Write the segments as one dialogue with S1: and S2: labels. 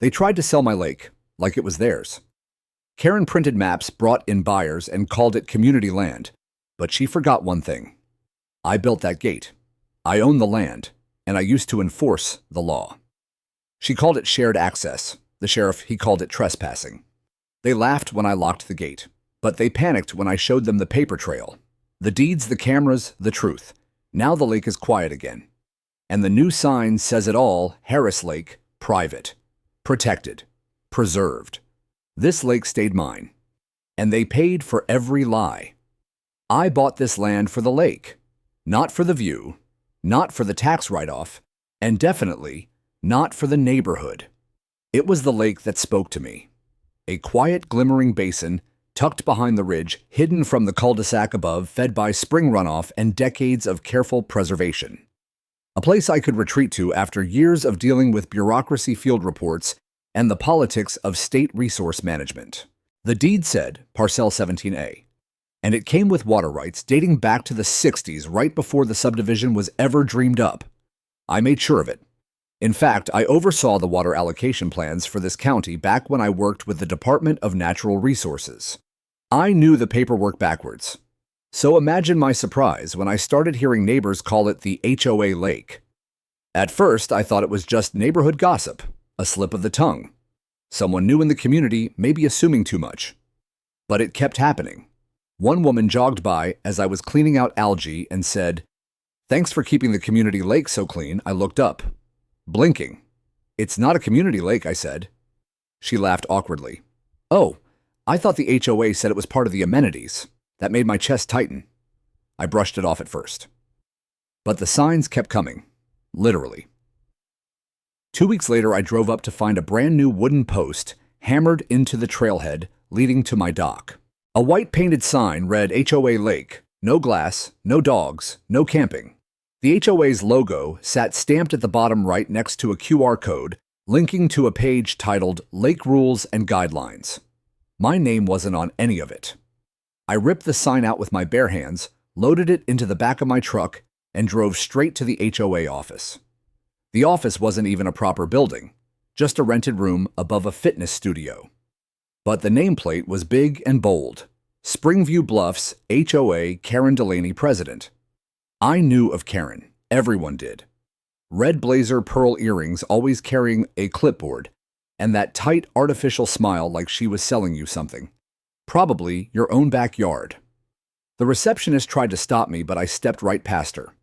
S1: They tried to sell my lake, like it was theirs. Karen printed maps, brought in buyers, and called it community land. But she forgot one thing. I built that gate. I own the land, and I used to enforce the law. She called it shared access. The sheriff, he called it trespassing. They laughed when I locked the gate, but they panicked when I showed them the paper trail. The deeds, the cameras, the truth. Now the lake is quiet again. And the new sign says it all: Harris Lake, private, protected, preserved. This lake stayed mine, and they paid for every lie. I bought this land for the lake, not for the view, not for the tax write-off, and definitely not for the neighborhood. It was the lake that spoke to me. A quiet, glimmering basin, tucked behind the ridge, hidden from the cul-de-sac above, fed by spring runoff and decades of careful preservation. A place I could retreat to after years of dealing with bureaucracy field reports and the politics of state resource management. The deed said Parcel 17A, and it came with water rights dating back to the 60s, right before the subdivision was ever dreamed up. I made sure of it. In fact, I oversaw the water allocation plans for this county back when I worked with the Department of Natural Resources. I knew the paperwork backwards. So imagine my surprise when I started hearing neighbors call it the HOA Lake. At first, I thought it was just neighborhood gossip, a slip of the tongue. Someone new in the community maybe assuming too much. But it kept happening. One woman jogged by as I was cleaning out algae and said, "Thanks for keeping the community lake so clean." I looked up, blinking. "It's not a community lake," I said. She laughed awkwardly. "Oh, I thought the HOA said it was part of the amenities." That made my chest tighten. I brushed it off at first. But the signs kept coming, literally. 2 weeks later, I drove up to find a brand new wooden post hammered into the trailhead leading to my dock. A white painted sign read HOA Lake, no glass, no dogs, no camping. The HOA's logo sat stamped at the bottom right next to a QR code linking to a page titled Lake Rules and Guidelines. My name wasn't on any of it. I ripped the sign out with my bare hands, loaded it into the back of my truck, and drove straight to the HOA office. The office wasn't even a proper building, just a rented room above a fitness studio. But the nameplate was big and bold: Springview Bluffs HOA Karen Delaney, President. I knew of Karen. Everyone did. Red blazer, pearl earrings, always carrying a clipboard, and that tight artificial smile like she was selling you something. Probably your own backyard. The receptionist tried to stop me, but I stepped right past her.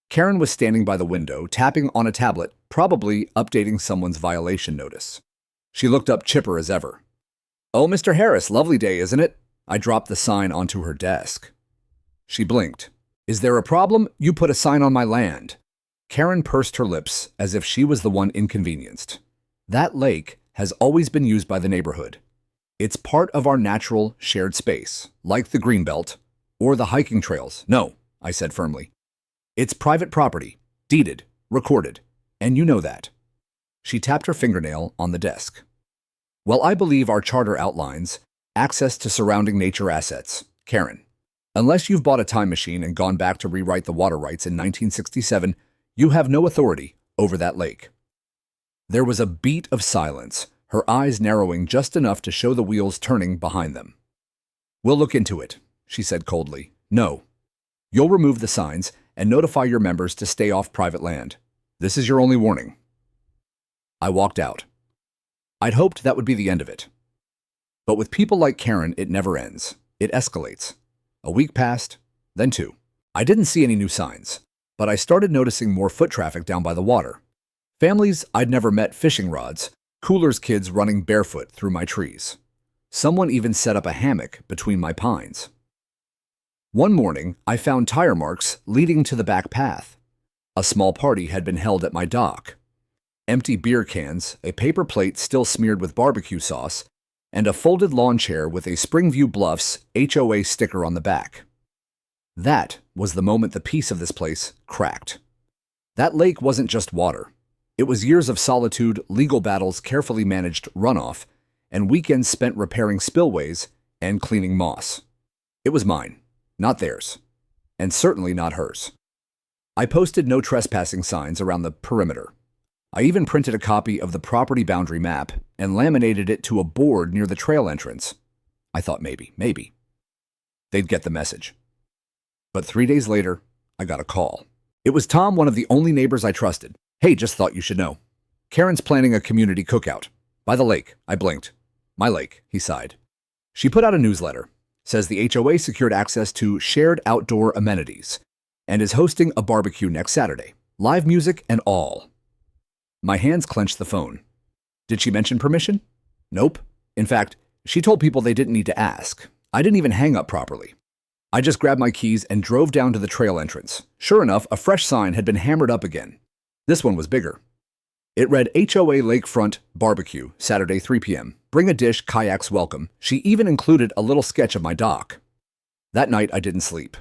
S1: Karen was standing by the window, tapping on a tablet, probably updating someone's violation notice. She looked up chipper as ever. "Oh, Mr. Harris, lovely day, isn't it?" I dropped the sign onto her desk. She blinked. "Is there a problem? You put a sign on my land." Karen pursed her lips as if she was the one inconvenienced. That lake has always been used by the neighborhood. It's part of our natural shared space, like the greenbelt or the hiking trails. "No," I said firmly. "It's private property, deeded, recorded, and you know that." She tapped her fingernail on the desk. "Well, I believe our charter outlines access to surrounding nature assets, Karen. Unless you've bought a time machine and gone back to rewrite the water rights in 1967, you have no authority over that lake." There was a beat of silence, her eyes narrowing just enough to show the wheels turning behind them. "We'll look into it," she said coldly. "No. You'll remove the signs and notify your members to stay off private land. This is your only warning." I walked out. I'd hoped that would be the end of it. But with people like Karen, it never ends. It escalates. A week passed, then 2. I didn't see any new signs, but I started noticing more foot traffic down by the water. Families I'd never met fishing rods, Cooler's kids running barefoot through my trees. Someone even set up a hammock between my pines. One morning, I found tire marks leading to the back path. A small party had been held at my dock. Empty beer cans, a paper plate still smeared with barbecue sauce, and a folded lawn chair with a Springview Bluffs HOA sticker on the back. That was the moment the peace of this place cracked. That lake wasn't just water. It was years of solitude, legal battles, carefully managed runoff, and weekends spent repairing spillways and cleaning moss. It was mine, not theirs, and certainly not hers. I posted no trespassing signs around the perimeter. I even printed a copy of the property boundary map and laminated it to a board near the trail entrance. I thought maybe, they'd get the message. But 3 days later, I got a call. It was Tom, one of the only neighbors I trusted. "Hey, just thought you should know. Karen's planning a community cookout. By the lake." I blinked. "My lake," he sighed. "She put out a newsletter. Says the HOA secured access to shared outdoor amenities and is hosting a barbecue next Saturday. Live music and all." My hands clenched the phone. Did she mention permission? Nope. In fact, she told people they didn't need to ask. I didn't even hang up properly. I just grabbed my keys and drove down to the trail entrance. Sure enough, a fresh sign had been hammered up again. This one was bigger. It read HOA Lakefront Barbecue, Saturday 3 p.m. Bring a dish, kayaks welcome. She even included a little sketch of my dock. That night, I didn't sleep.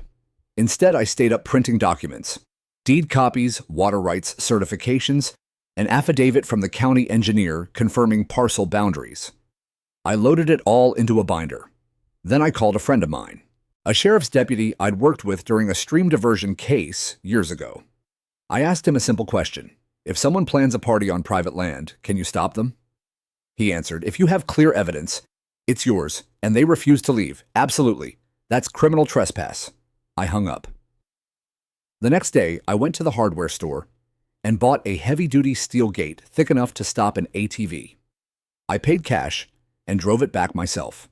S1: Instead, I stayed up printing documents. Deed copies, water rights certifications, an affidavit from the county engineer confirming parcel boundaries. I loaded it all into a binder. Then I called a friend of mine, a sheriff's deputy I'd worked with during a stream diversion case years ago. I asked him a simple question. If someone plans a party on private land, can you stop them? He answered, "If you have clear evidence, it's yours, and they refuse to leave. Absolutely. That's criminal trespass." I hung up. The next day, I went to the hardware store and bought a heavy-duty steel gate thick enough to stop an ATV. I paid cash and drove it back myself.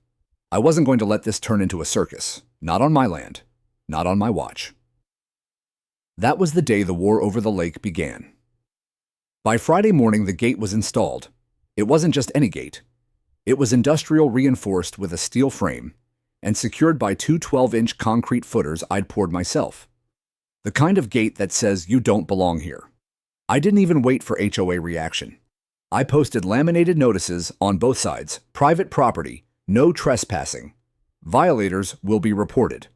S1: I wasn't going to let this turn into a circus. Not on my land. Not on my watch. That was the day the war over the lake began. By Friday morning, the gate was installed. It wasn't just any gate. It was industrial reinforced with a steel frame and secured by two 12-inch concrete footers I'd poured myself. The kind of gate that says you don't belong here. I didn't even wait for HOA reaction. I posted laminated notices on both sides. Private property, no trespassing. Violators will be reported.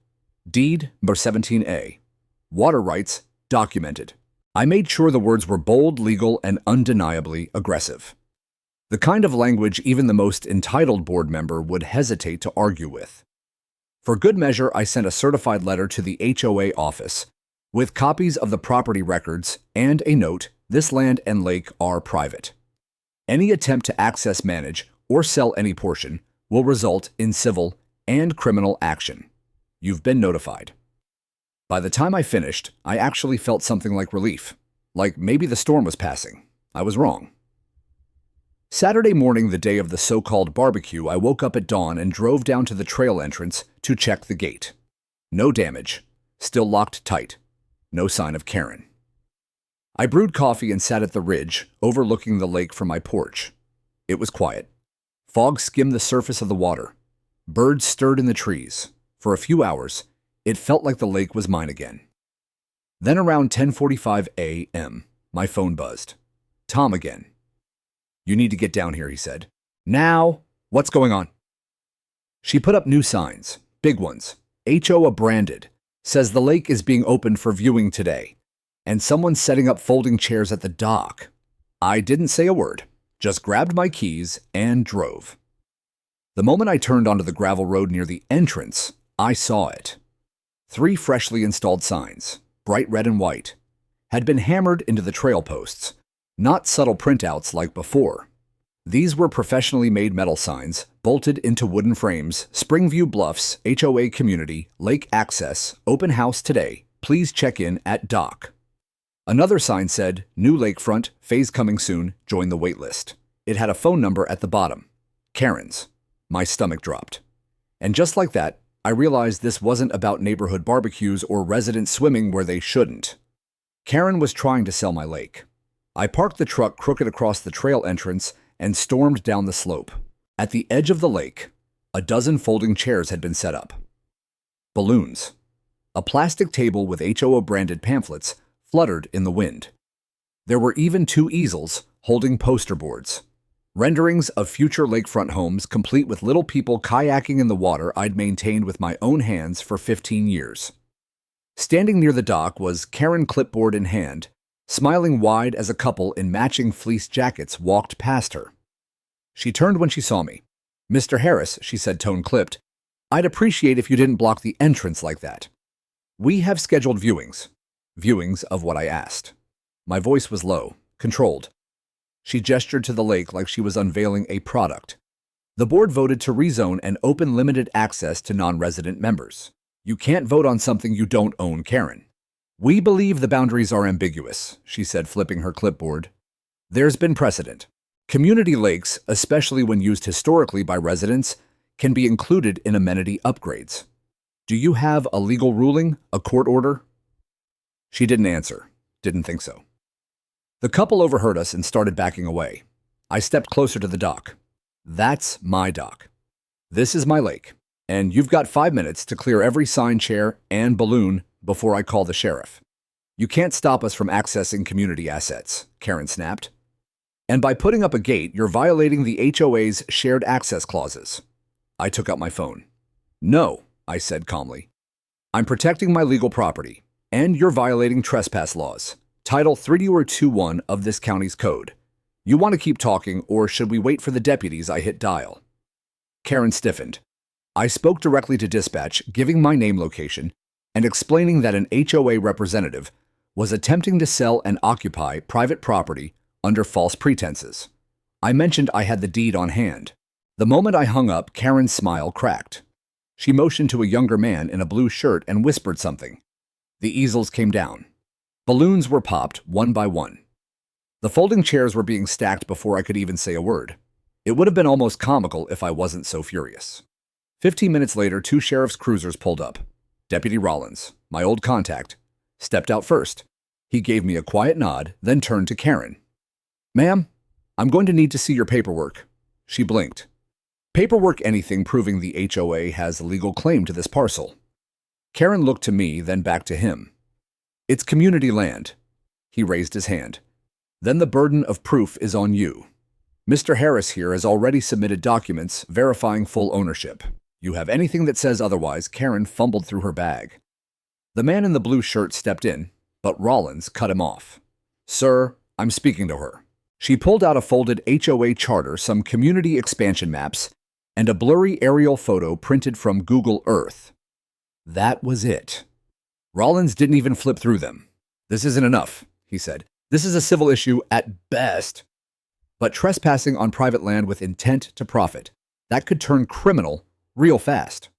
S1: Deed number 17A. Water rights documented. I made sure the words were bold, legal, and undeniably aggressive. The kind of language even the most entitled board member would hesitate to argue with. For good measure, I sent a certified letter to the HOA office with copies of the property records and a note, "This land and lake are private. Any attempt to access, manage, or sell any portion will result in civil and criminal action. You've been notified." By the time I finished, I actually felt something like relief. Like maybe the storm was passing. I was wrong. Saturday morning, the day of the so-called barbecue, I woke up at dawn and drove down to the trail entrance to check the gate. No damage. Still locked tight. No sign of Karen. I brewed coffee and sat at the ridge, overlooking the lake from my porch. It was quiet. Fog skimmed the surface of the water. Birds stirred in the trees. For a few hours, it felt like the lake was mine again. Then around 10:45 a.m., my phone buzzed. Tom again. "You need to get down here," he said. "Now? What's going on?" She put up new signs, big ones, HOA branded, says the lake is being opened for viewing today, and someone's setting up folding chairs at the dock. I didn't say a word, just grabbed my keys and drove. The moment I turned onto the gravel road near the entrance, I saw it. 3 freshly installed signs, bright red and white, had been hammered into the trail posts, not subtle printouts like before. These were professionally made metal signs, bolted into wooden frames. Springview Bluffs, HOA Community, Lake Access, Open House today. Please check in at dock. Another sign said, "New lakefront, phase coming soon, join the waitlist." It had a phone number at the bottom. Karen's. My stomach dropped. And just like that, I realized this wasn't about neighborhood barbecues or residents swimming where they shouldn't. Karen was trying to sell my lake. I parked the truck crooked across the trail entrance and stormed down the slope. At the edge of the lake, a dozen folding chairs had been set up. Balloons. A plastic table with HOA-branded pamphlets fluttered in the wind. There were even 2 easels holding poster boards. Renderings of future lakefront homes complete with little people kayaking in the water I'd maintained with my own hands for 15 years. Standing near the dock was Karen, clipboard in hand, smiling wide as a couple in matching fleece jackets walked past her. She turned when she saw me. "Mr. Harris," she said, tone clipped, "I'd appreciate if you didn't block the entrance like that. We have scheduled viewings." Viewings of what I asked. My voice was low, controlled, She gestured to the lake like she was unveiling a product. The board voted to rezone and open limited access to non-resident members. You can't vote on something you don't own, Karen. We believe the boundaries are ambiguous, she said, flipping her clipboard. There's been precedent. Community lakes, especially when used historically by residents, can be included in amenity upgrades. Do you have a legal ruling, a court order? She didn't answer. Didn't think so. The couple overheard us and started backing away. I stepped closer to the dock. That's my dock. This is my lake, and you've got 5 minutes to clear every sign, chair, and balloon before I call the sheriff. You can't stop us from accessing community assets, Karen snapped. And by putting up a gate, you're violating the HOA's shared access clauses. I took out my phone. No, I said calmly. I'm protecting my legal property, and you're violating trespass laws. Title 3221 of this county's code. You want to keep talking, or should we wait for the deputies? I hit dial. Karen stiffened. I spoke directly to dispatch, giving my name, location, and explaining that an HOA representative was attempting to sell and occupy private property under false pretenses. I mentioned I had the deed on hand. The moment I hung up, Karen's smile cracked. She motioned to a younger man in a blue shirt and whispered something. The easels came down. Balloons were popped one by one. The folding chairs were being stacked before I could even say a word. It would have been almost comical if I wasn't so furious. 15 minutes later, 2 sheriff's cruisers pulled up. Deputy Rollins, my old contact, stepped out first. He gave me a quiet nod, then turned to Karen. Ma'am, I'm going to need to see your paperwork. She blinked. Paperwork, anything proving the HOA has a legal claim to this parcel. Karen looked to me, then back to him. It's community land. He raised his hand. Then the burden of proof is on you. Mr. Harris here has already submitted documents verifying full ownership. You have anything that says otherwise? Karen fumbled through her bag. The man in the blue shirt stepped in, but Rollins cut him off. Sir, I'm speaking to her. She pulled out a folded HOA charter, some community expansion maps, and a blurry aerial photo printed from Google Earth. That was it. Rollins didn't even flip through them. This isn't enough, he said. This is a civil issue at best. But trespassing on private land with intent to profit, that could turn criminal real fast.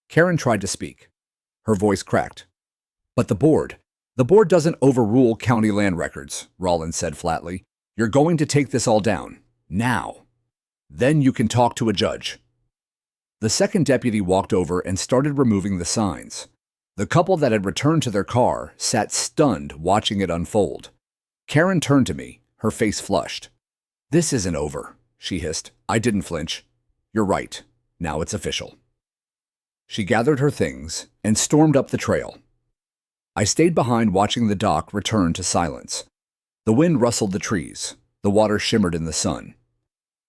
S1: Karen tried to speak. Her voice cracked. But the board doesn't overrule county land records, Rollins said flatly. You're going to take this all down. Now. Then you can talk to a judge. The second deputy walked over and started removing the signs. The couple that had returned to their car sat stunned watching it unfold. Karen turned to me, her face flushed. This isn't over, she hissed. I didn't flinch. You're right. Now it's official. She gathered her things and stormed up the trail. I stayed behind watching the dock return to silence. The wind rustled the trees. The water shimmered in the sun.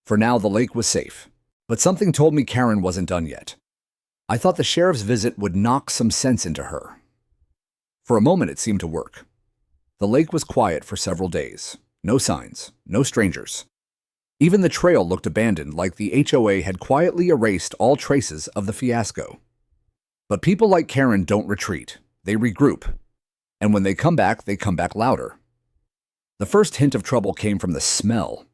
S1: For now, the lake was safe. But something told me Karen wasn't done yet. I thought the sheriff's visit would knock some sense into her. For a moment, it seemed to work. The lake was quiet for several days. No signs, no strangers. Even the trail looked abandoned, like the HOA had quietly erased all traces of the fiasco. But people like Karen don't retreat. They regroup. And when they come back louder. The first hint of trouble came from the smell.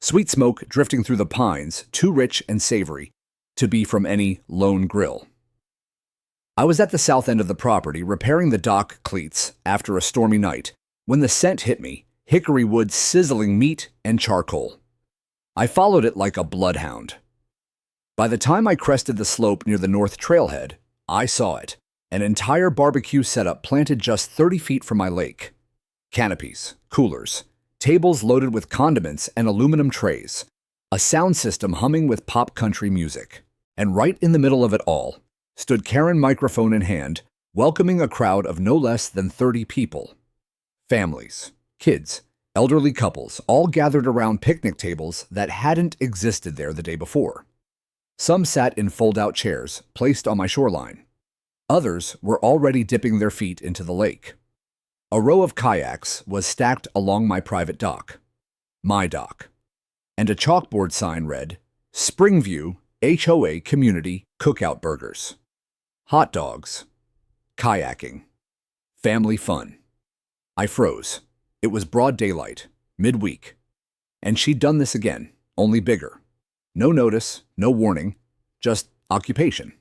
S1: Sweet smoke drifting through the pines, too rich and savory to be from any lone grill. I was at the south end of the property repairing the dock cleats after a stormy night when the scent hit me, hickory wood sizzling meat and charcoal. I followed it like a bloodhound. By the time I crested the slope near the north trailhead, I saw it, an entire barbecue setup planted just 30 feet from my lake. Canopies, coolers, tables loaded with condiments and aluminum trays, a sound system humming with pop country music. And right in the middle of it all stood Karen, microphone in hand, welcoming a crowd of no less than 30 people. Families, kids, elderly couples, all gathered around picnic tables that hadn't existed there the day before. Some sat in fold-out chairs placed on my shoreline. Others were already dipping their feet into the lake. A row of kayaks was stacked along my private dock, my dock, and a chalkboard sign read, Springview HOA Community Cookout Burgers. Hot dogs. Kayaking. Family fun. I froze. It was broad daylight, midweek. And she'd done this again, only bigger. No notice, no warning, just occupation.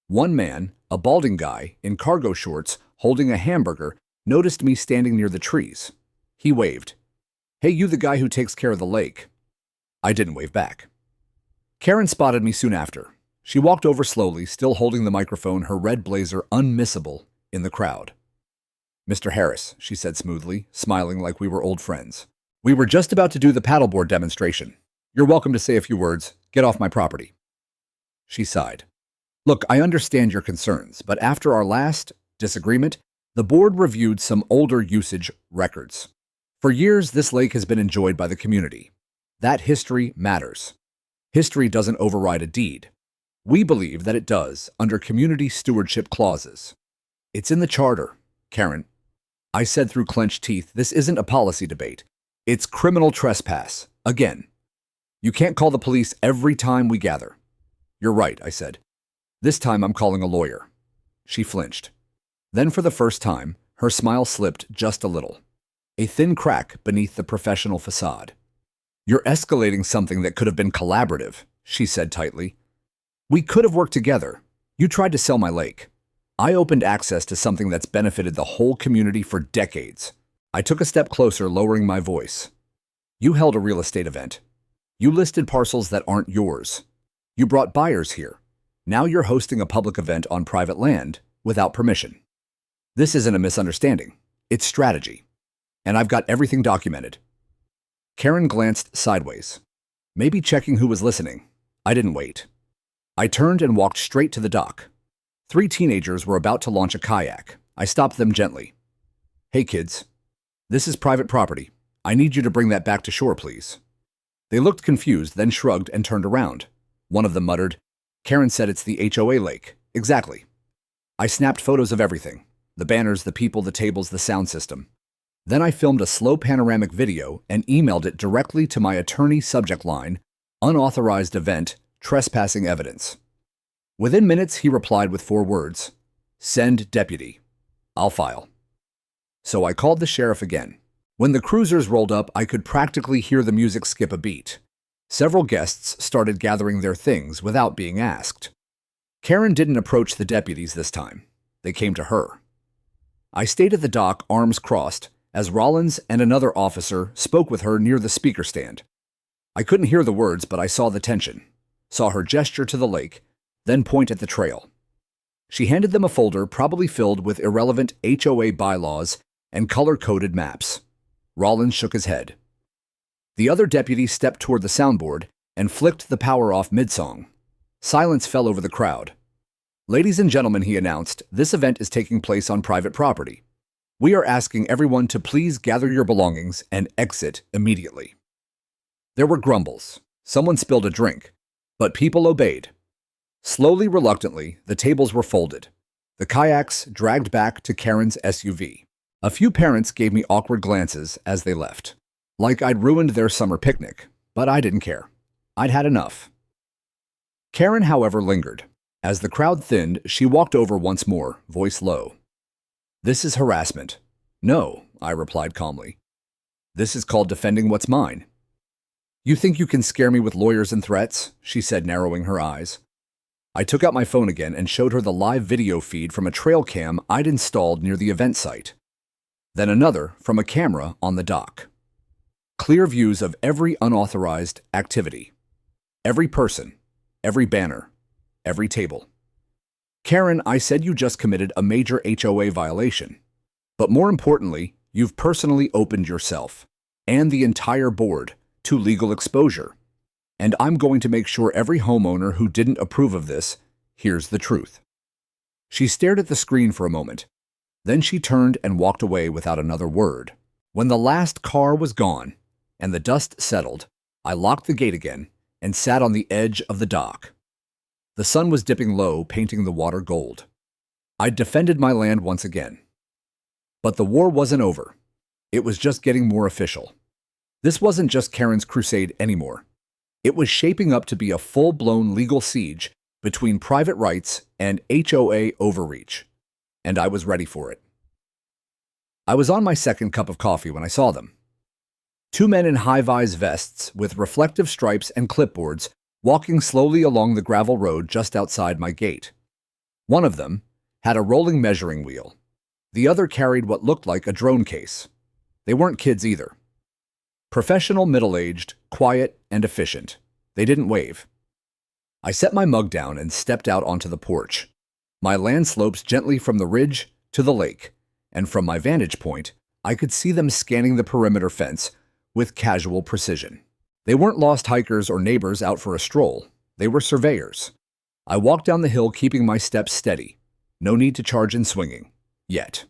S1: One man, a balding guy in cargo shorts holding a hamburger, noticed me standing near the trees. He waved. "Hey, you the guy who takes care of the lake." I didn't wave back. Karen spotted me soon after. She walked over slowly, still holding the microphone, her red blazer unmissable in the crowd. "Mr. Harris," she said smoothly, smiling like we were old friends. "We were just about to do the paddleboard demonstration. You're welcome to say a few words. Get off my property." She sighed. "Look, I understand your concerns, but after our last disagreement, the board reviewed some older usage records. For years, this lake has been enjoyed by the community. That history matters. History doesn't override a deed. We believe that it does under community stewardship clauses. It's in the charter, Karen." I said through clenched teeth, "This isn't a policy debate. It's criminal trespass. Again. You can't call the police every time we gather." "You're right," I said. "This time I'm calling a lawyer." She flinched. Then for the first time, her smile slipped just a little. A thin crack beneath the professional facade. "You're escalating something that could have been collaborative," she said tightly. "We could have worked together. You tried to sell my lake. I opened access to something that's benefited the whole community for decades." I took a step closer, lowering my voice. "You held a real estate event. You listed parcels that aren't yours. You brought buyers here. Now you're hosting a public event on private land without permission. This isn't a misunderstanding. It's strategy. And I've got everything documented." Karen glanced sideways, maybe checking who was listening. I didn't wait. I turned and walked straight to the dock. 3 teenagers were about to launch a kayak. I stopped them gently. "Hey kids, this is private property. I need you to bring that back to shore, please." They looked confused, then shrugged and turned around. One of them muttered, "Karen said it's the HOA lake." "Exactly." I snapped photos of everything. The banners, the people, the tables, the sound system. Then I filmed a slow panoramic video and emailed it directly to my attorney, subject line, "Unauthorized event, trespassing evidence." Within minutes, he replied with 4 words, "Send deputy. I'll file." So I called the sheriff again. When the cruisers rolled up, I could practically hear the music skip a beat. Several guests started gathering their things without being asked. Karen didn't approach the deputies this time. They came to her. I stayed at the dock, arms crossed, as Rollins and another officer spoke with her near the speaker stand. I couldn't hear the words, but I saw the tension, saw her gesture to the lake, then point at the trail. She handed them a folder probably filled with irrelevant HOA bylaws and color-coded maps. Rollins shook his head. The other deputy stepped toward the soundboard and flicked the power off mid-song. Silence fell over the crowd. "Ladies and gentlemen," he announced, "this event is taking place on private property. We are asking everyone to please gather your belongings and exit immediately." There were grumbles. Someone spilled a drink, but people obeyed. Slowly, reluctantly, the tables were folded. The kayaks dragged back to Karen's SUV. A few parents gave me awkward glances as they left, like I'd ruined their summer picnic, but I didn't care. I'd had enough. Karen, however, lingered. As the crowd thinned, she walked over once more, voice low. "This is harassment." "No," I replied calmly. "This is called defending what's mine." "You think you can scare me with lawyers and threats?" she said, narrowing her eyes. I took out my phone again and showed her the live video feed from a trail cam I'd installed near the event site. Then another from a camera on the dock. Clear views of every unauthorized activity. Every person, every banner, every table. "Karen, I said you just committed a major HOA violation. But more importantly, you've personally opened yourself and the entire board to legal exposure. And I'm going to make sure every homeowner who didn't approve of this hears the truth." She stared at the screen for a moment. Then she turned and walked away without another word. When the last car was gone and the dust settled, I locked the gate again and sat on the edge of the dock. The sun was dipping low, painting the water gold. I'd defended my land once again. But the war wasn't over. It was just getting more official. This wasn't just Karen's crusade anymore. It was shaping up to be a full-blown legal siege between private rights and HOA overreach. And I was ready for it. I was on my second cup of coffee when I saw them. Two men in high-vis vests with reflective stripes and clipboards walking slowly along the gravel road just outside my gate. One of them had a rolling measuring wheel. The other carried what looked like a drone case. They weren't kids either. Professional, middle-aged, quiet, and efficient. They didn't wave. I set my mug down and stepped out onto the porch. My land slopes gently from the ridge to the lake, and from my vantage point, I could see them scanning the perimeter fence with casual precision. They weren't lost hikers or neighbors out for a stroll. They were surveyors. I walked down the hill keeping my steps steady. No need to charge in swinging. Yet.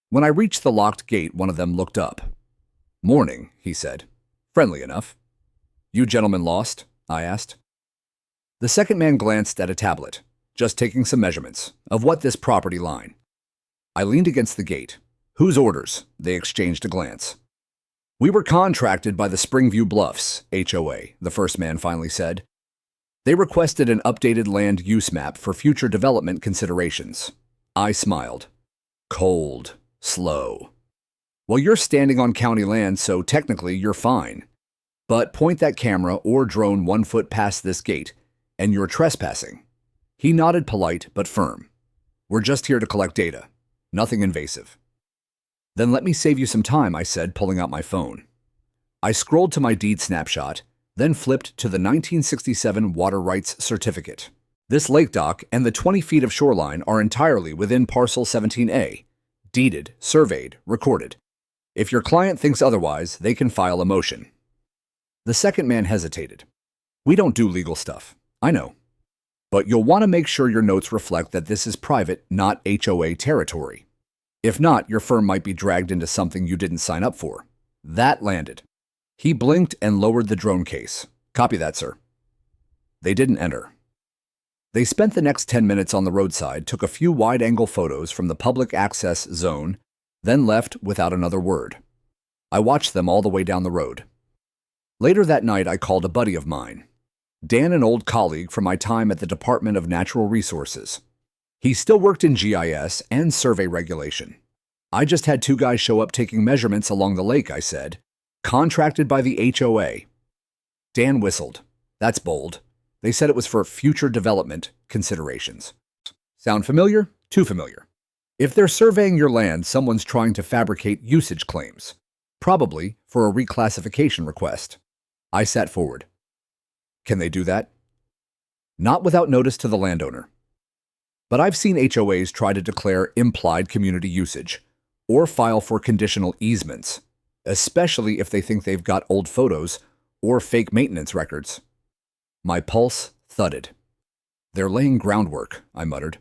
S1: When I reached the locked gate, one of them looked up. "Morning," he said. Friendly enough. "You gentlemen lost?" I asked. The second man glanced at a tablet, just taking some measurements of what this property line. I leaned against the gate. "Whose orders?" They exchanged a glance. "We were contracted by the Springview Bluffs, HOA," the first man finally said. "They requested an updated land use map for future development considerations." I smiled. Cold, slow. "Well, you're standing on county land, so technically you're fine. But point that camera or drone 1 foot past this gate, and you're trespassing." He nodded, polite but firm. "We're just here to collect data. Nothing invasive." "Then let me save you some time," I said, pulling out my phone. I scrolled to my deed snapshot, then flipped to the 1967 water rights certificate. This lake dock and the 20 feet of shoreline are entirely within Parcel 17A. Deeded, surveyed, recorded. If your client thinks otherwise, they can file a motion. The second man hesitated. "We don't do legal stuff. I know. But you'll want to make sure your notes reflect that this is private, not HOA territory. If not, your firm might be dragged into something you didn't sign up for." That landed. He blinked and lowered the drone case. "Copy that, sir." They didn't enter. They spent the next 10 minutes on the roadside, took a few wide-angle photos from the public access zone, then left without another word. I watched them all the way down the road. Later that night, I called a buddy of mine, Dan, an old colleague from my time at the Department of Natural Resources. He still worked in GIS and survey regulation. "I just had 2 guys show up taking measurements along the lake," I said. "Contracted by the HOA. Dan whistled. "That's bold. They said it was for future development considerations." Sound familiar? Too familiar. If they're surveying your land, someone's trying to fabricate usage claims, probably for a reclassification request. I sat forward. "Can they do that?" "Not without notice to the landowner. But I've seen HOAs try to declare implied community usage or file for conditional easements, especially if they think they've got old photos or fake maintenance records." My pulse thudded. "They're laying groundwork," I muttered.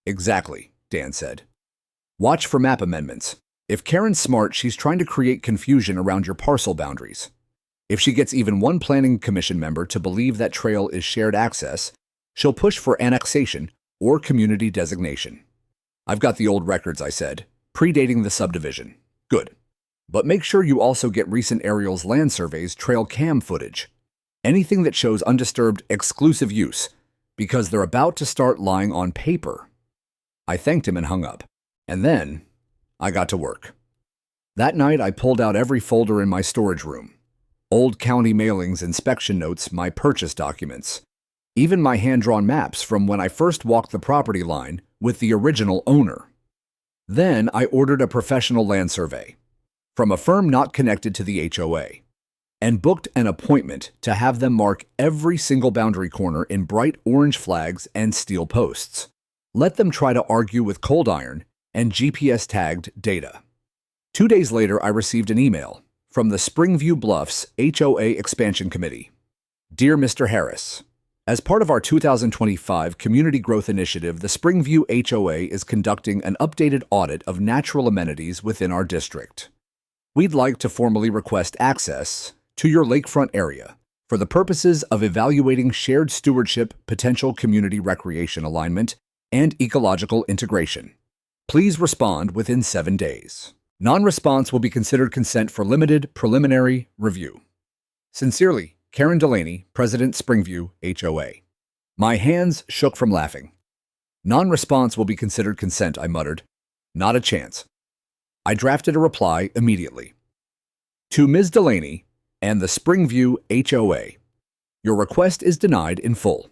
S1: "Exactly," Dan said. "Watch for map amendments. If Karen's smart, she's trying to create confusion around your parcel boundaries. If she gets even one planning commission member to believe that trail is shared access, she'll push for annexation or community designation." "I've got the old records," I said, "predating the subdivision." "Good. But make sure you also get recent aerials land surveys trail cam footage. Anything that shows undisturbed exclusive use, because they're about to start lying on paper." I thanked him and hung up. And then I got to work. That night, I pulled out every folder in my storage room. Old county mailings, inspection notes, my purchase documents, even my hand-drawn maps from when I first walked the property line with the original owner. Then I ordered a professional land survey from a firm not connected to the HOA, and booked an appointment to have them mark every single boundary corner in bright orange flags and steel posts. Let them try to argue with cold iron and GPS-tagged data. 2 days later, I received an email from the Springview Bluffs HOA Expansion Committee. "Dear Mr. Harris, as part of our 2025 Community Growth Initiative, the Springview HOA is conducting an updated audit of natural amenities within our district. We'd like to formally request access to your lakefront area for the purposes of evaluating shared stewardship, potential community recreation alignment, and ecological integration. Please respond within 7 days. Non-response will be considered consent for limited preliminary review. Sincerely, Karen Delaney, President, Springview HOA." My hands shook from laughing. "Non-response will be considered consent," I muttered. "Not a chance." I drafted a reply immediately. To Ms. Delaney and the Springview HOA, your request is denied in full.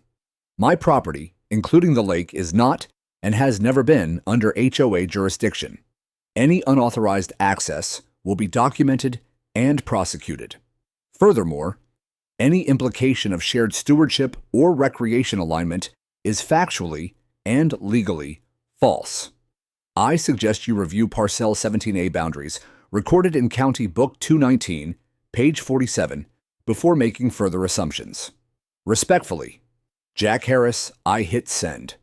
S1: My property, including the lake, is not and has never been under HOA jurisdiction. Any unauthorized access will be documented and prosecuted. Furthermore, any implication of shared stewardship or recreation alignment is factually and legally false. I suggest you review Parcel 17A boundaries recorded in County Book 219, page 47, before making further assumptions. Respectfully, Jack Harris. I hit send.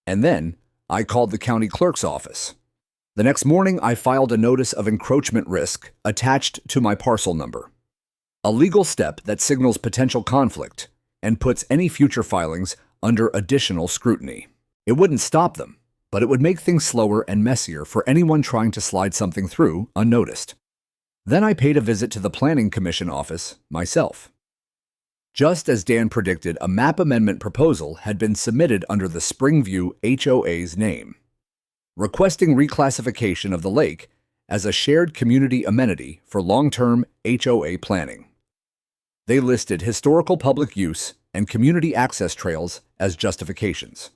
S1: And then I called the county clerk's office. The next morning, I filed a notice of encroachment risk attached to my parcel number, a legal step that signals potential conflict and puts any future filings under additional scrutiny. It wouldn't stop them, but it would make things slower and messier for anyone trying to slide something through unnoticed. Then I paid a visit to the Planning Commission office myself. Just as Dan predicted, a map amendment proposal had been submitted under the Springview HOA's name, requesting reclassification of the lake as a shared community amenity for long-term HOA planning. They listed historical public use and community access trails as justifications.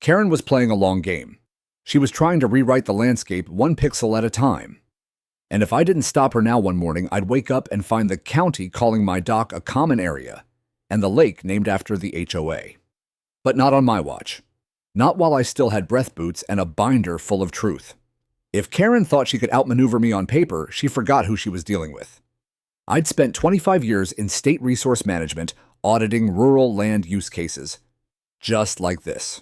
S1: Karen was playing a long game. She was trying to rewrite the landscape one pixel at a time. And if I didn't stop her now one morning, I'd wake up and find the county calling my dock a common area and the lake named after the HOA. But not on my watch. Not while I still had breath boots and a binder full of truth. If Karen thought she could outmaneuver me on paper, she forgot who she was dealing with. I'd spent 25 years in state resource management auditing rural land use cases, just like this.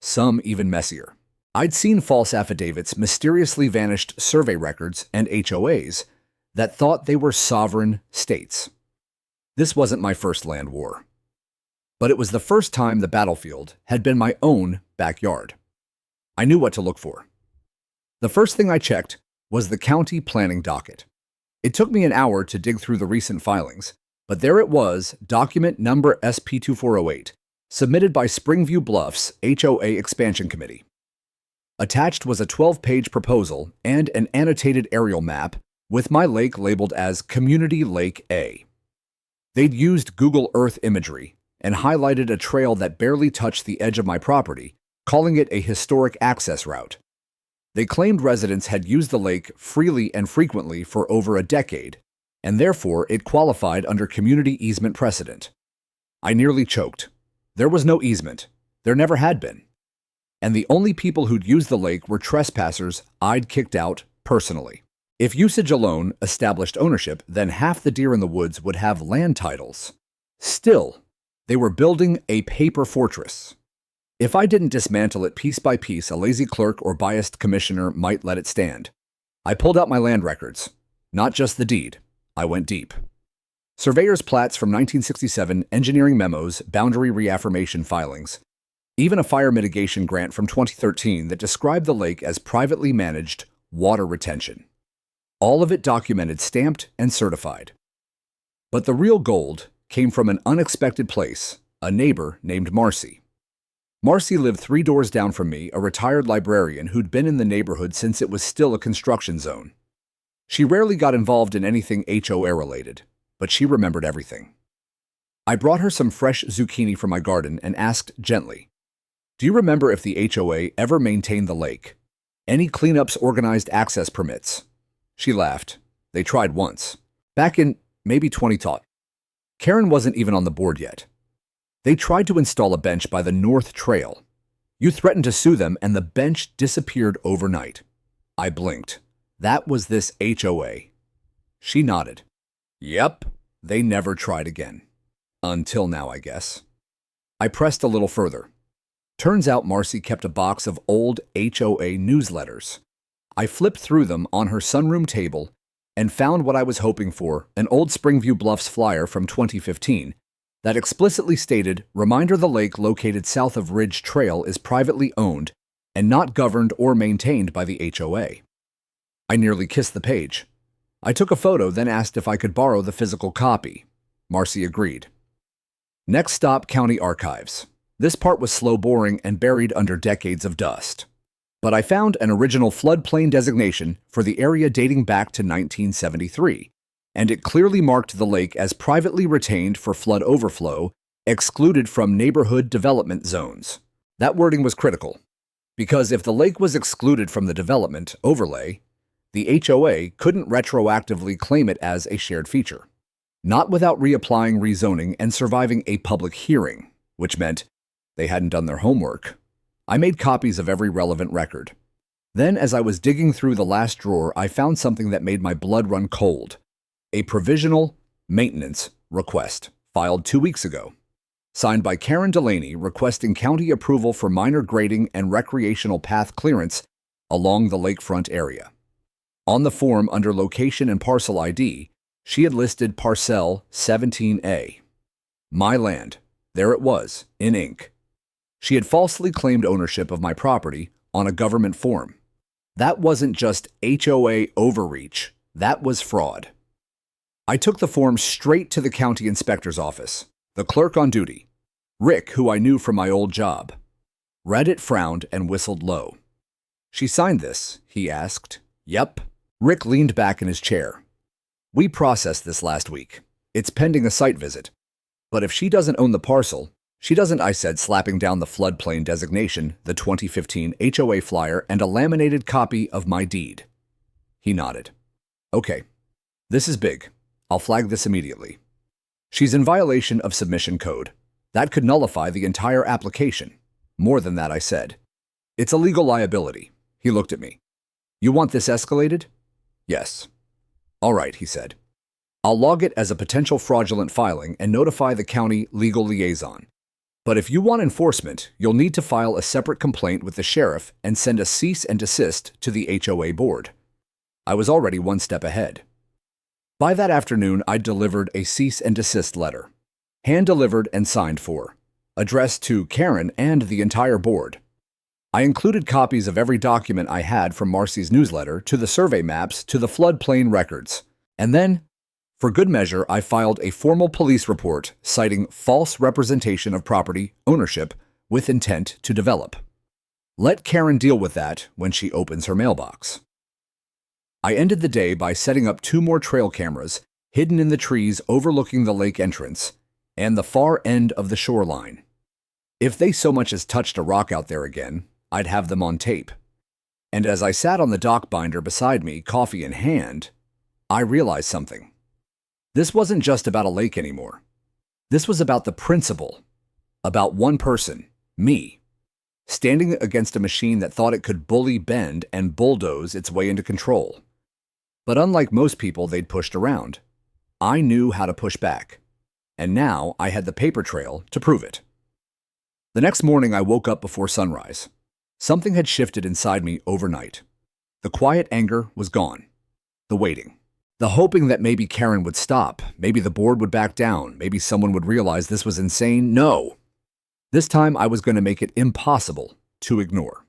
S1: Some even messier. I'd seen false affidavits, mysteriously vanished survey records, and HOAs that thought they were sovereign states. This wasn't my first land war, but it was the first time the battlefield had been my own backyard. I knew what to look for. The first thing I checked was the county planning docket. It took me an hour to dig through the recent filings, but there it was, document number SP2408, submitted by Springview Bluffs HOA Expansion Committee. Attached was a 12-page proposal and an annotated aerial map with my lake labeled as Community Lake A. They'd used Google Earth imagery and highlighted a trail that barely touched the edge of my property, calling it a historic access route. They claimed residents had used the lake freely and frequently for over a decade, and therefore it qualified under community easement precedent. I nearly choked. There was no easement. There never had been. And the only people who'd used the lake were trespassers I'd kicked out personally. If usage alone established ownership, then half the deer in the woods would have land titles. Still, they were building a paper fortress. If I didn't dismantle it piece by piece, a lazy clerk or biased commissioner might let it stand. I pulled out my land records. Not just the deed. I went deep. Surveyor's plats from 1967, engineering memos, boundary reaffirmation filings, even a fire mitigation grant from 2013 that described the lake as privately managed water retention. All of it documented, stamped, and certified. But the real gold came from an unexpected place, a neighbor named Marcy. Marcy lived 3 doors down from me, a retired librarian who'd been in the neighborhood since it was still a construction zone. She rarely got involved in anything HOA related, but she remembered everything. I brought her some fresh zucchini from my garden and asked gently, "Do you remember if the HOA ever maintained the lake? Any cleanups, organized access permits?" She laughed. They tried once. Back in maybe 2010. Karen wasn't even on the board yet. They tried to install a bench by the North Trail. You threatened to sue them and the bench disappeared overnight. I blinked. That was this HOA. She nodded. Yep, they never tried again. Until now, I guess. I pressed a little further. Turns out Marcy kept a box of old HOA newsletters. I flipped through them on her sunroom table and found what I was hoping for, an old Springview Bluffs flyer from 2015 that explicitly stated, "Reminder the lake located south of Ridge Trail is privately owned and not governed or maintained by the HOA." I nearly kissed the page. I took a photo, then asked if I could borrow the physical copy. Marcy agreed. Next stop, county archives. This part was slow, boring, and buried under decades of dust. But I found an original floodplain designation for the area dating back to 1973, and it clearly marked the lake as privately retained for flood overflow, excluded from neighborhood development zones. That wording was critical, because if the lake was excluded from the development overlay, the HOA couldn't retroactively claim it as a shared feature. Not without reapplying rezoning and surviving a public hearing, which meant they hadn't done their homework. I made copies of every relevant record. Then, as I was digging through the last drawer, I found something that made my blood run cold. A provisional maintenance request filed 2 weeks ago, signed by Karen Delaney, requesting county approval for minor grading and recreational path clearance along the lakefront area. On the form under location and parcel ID, she had listed Parcel 17A. My land. There it was, in ink. She had falsely claimed ownership of my property on a government form. That wasn't just HOA overreach, that was fraud. I took the form straight to the county inspector's office, the clerk on duty, Rick, who I knew from my old job. Read it, frowned, and whistled low. "She signed this?" he asked. "Yep." Rick leaned back in his chair. "We processed this last week. It's pending a site visit. But if she doesn't own the parcel, she doesn't," I said, slapping down the floodplain designation, the 2015 HOA flyer, and a laminated copy of my deed. He nodded. "Okay, this is big. I'll flag this immediately. She's in violation of submission code. That could nullify the entire application. More than that," I said. "It's a legal liability." He looked at me. "You want this escalated?" "Yes." "All right," he said. "I'll log it as a potential fraudulent filing and notify the county legal liaison. But if you want enforcement, you'll need to file a separate complaint with the sheriff and send a cease and desist to the HOA board." I was already one step ahead. By that afternoon, I'd delivered a cease and desist letter, hand-delivered and signed for, addressed to Karen and the entire board. I included copies of every document I had, from Marcy's newsletter to the survey maps to the floodplain records. And then, for good measure, I filed a formal police report citing false representation of property ownership with intent to develop. Let Karen deal with that when she opens her mailbox. I ended the day by setting up 2 more trail cameras hidden in the trees overlooking the lake entrance and the far end of the shoreline. If they so much as touched a rock out there again, I'd have them on tape. And as I sat on the dock binder beside me, coffee in hand, I realized something. This wasn't just about a lake anymore. This was about the principle, about one person, me, standing against a machine that thought it could bully, bend, and bulldoze its way into control. But unlike most people they'd pushed around, I knew how to push back, and now I had the paper trail to prove it. The next morning I woke up before sunrise. Something had shifted inside me overnight. The quiet anger was gone. The waiting. The hoping that maybe Karen would stop, maybe the board would back down, maybe someone would realize this was insane. No. This time I was going to make it impossible to ignore.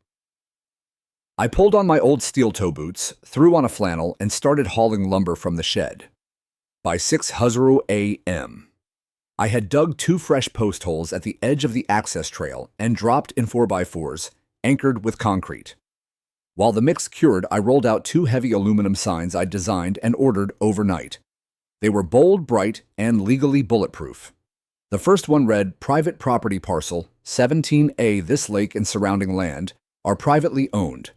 S1: I pulled on my old steel-toe boots, threw on a flannel, and started hauling lumber from the shed. By 6:00 a.m., I had dug 2 fresh post holes at the edge of the access trail and dropped in 4x4s, anchored with concrete. While the mix cured, I rolled out 2 heavy aluminum signs I'd designed and ordered overnight. They were bold, bright, and legally bulletproof. The first one read, "Private property parcel 17A. This lake and surrounding land are privately owned.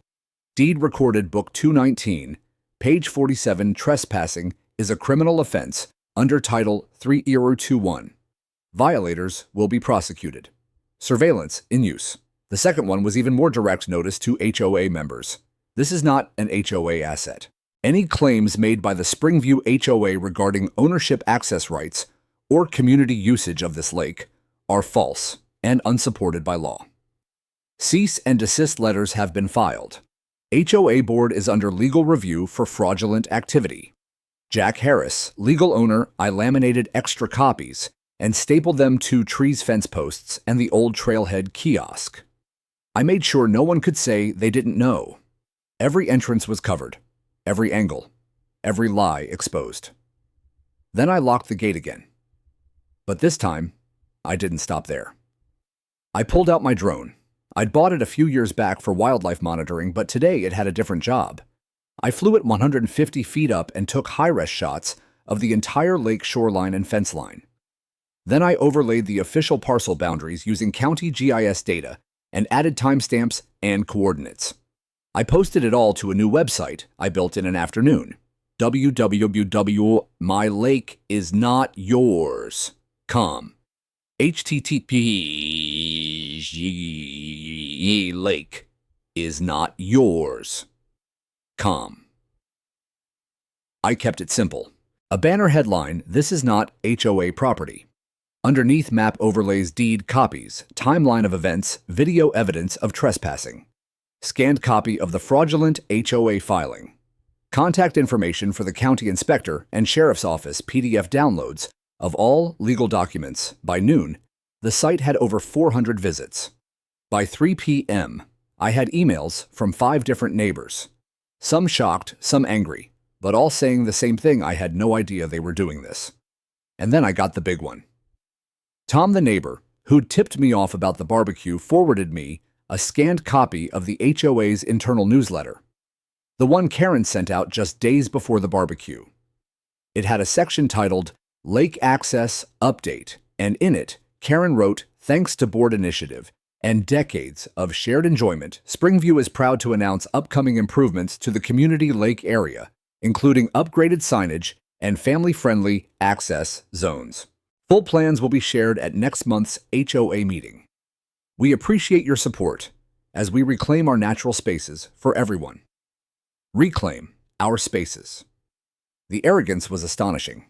S1: Deed recorded book 219, page 47. Trespassing is a criminal offense under Title 3021. Violators will be prosecuted. Surveillance in use." The second one was even more direct notice to HOA members. This is not an HOA asset. Any claims made by the Springview HOA regarding ownership access rights or community usage of this lake are false and unsupported by law. Cease and desist letters have been filed. HOA board is under legal review for fraudulent activity. Jack Harris, legal owner. I laminated extra copies and stapled them to trees, fence posts, and the old trailhead kiosk. I made sure no one could say they didn't know. Every entrance was covered, every angle, every lie exposed. Then I locked the gate again. But this time, I didn't stop there. I pulled out my drone. I'd bought it a few years back for wildlife monitoring, but today it had a different job. I flew it 150 feet up and took high-res shots of the entire lake shoreline and fence line. Then I overlaid the official parcel boundaries using county GIS data and added timestamps and coordinates. I posted it all to a new website I built in an afternoon, www.mylakeisnotyours.com. http lake is not yours.com. I kept it simple. A banner headline, "This is not HOA property." Underneath, map overlays, deed copies, timeline of events, video evidence of trespassing, scanned copy of the fraudulent HOA filing, contact information for the county inspector and sheriff's office PDF downloads of all legal documents. By noon, the site had over 400 visits. By 3 p.m., I had emails from 5 different neighbors, some shocked, some angry, but all saying the same thing: I had no idea they were doing this. And then I got the big one. Tom, the neighbor, who'd tipped me off about the barbecue, forwarded me a scanned copy of the HOA's internal newsletter, the one Karen sent out just days before the barbecue. It had a section titled Lake Access Update, and in it, Karen wrote, "Thanks to board initiative and decades of shared enjoyment, Springview is proud to announce upcoming improvements to the community lake area, including upgraded signage and family-friendly access zones. Full plans will be shared at next month's HOA meeting. We appreciate your support as we reclaim our natural spaces for everyone." Reclaim our spaces. The arrogance was astonishing.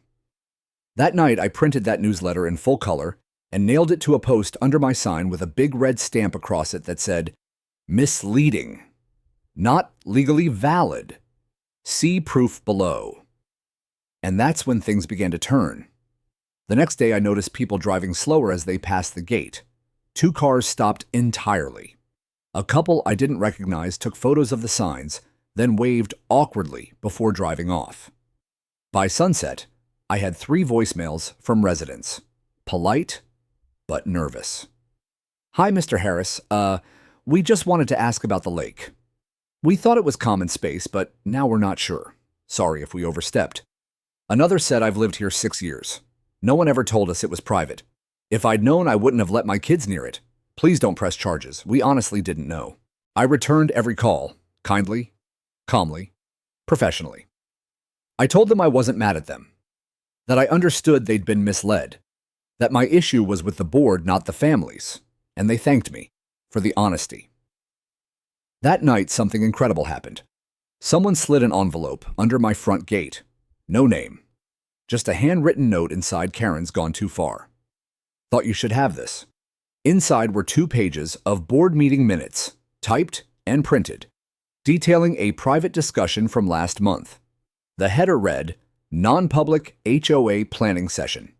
S1: That night, I printed that newsletter in full color and nailed it to a post under my sign with a big red stamp across it that said, "Misleading. Not legally valid. See proof below." And that's when things began to turn. The next day, I noticed people driving slower as they passed the gate. 2 cars stopped entirely. A couple I didn't recognize took photos of the signs, then waved awkwardly before driving off. By sunset, I had 3 voicemails from residents, polite but nervous. "Hi, Mr. Harris. We just wanted to ask about the lake. We thought it was common space, but now we're not sure. Sorry if we overstepped." Another said, "I've lived here 6 years. No one ever told us it was private. If I'd known, I wouldn't have let my kids near it. Please don't press charges. We honestly didn't know." I returned every call, kindly, calmly, professionally. I told them I wasn't mad at them, that I understood they'd been misled, that my issue was with the board, not the families, and they thanked me for the honesty. That night, something incredible happened. Someone slid an envelope under my front gate. No name. Just a handwritten note inside: "Karen's gone too far. Thought you should have this." Inside were 2 pages of board meeting minutes, typed and printed, detailing a private discussion from last month. The header read, "Non-public HOA planning session."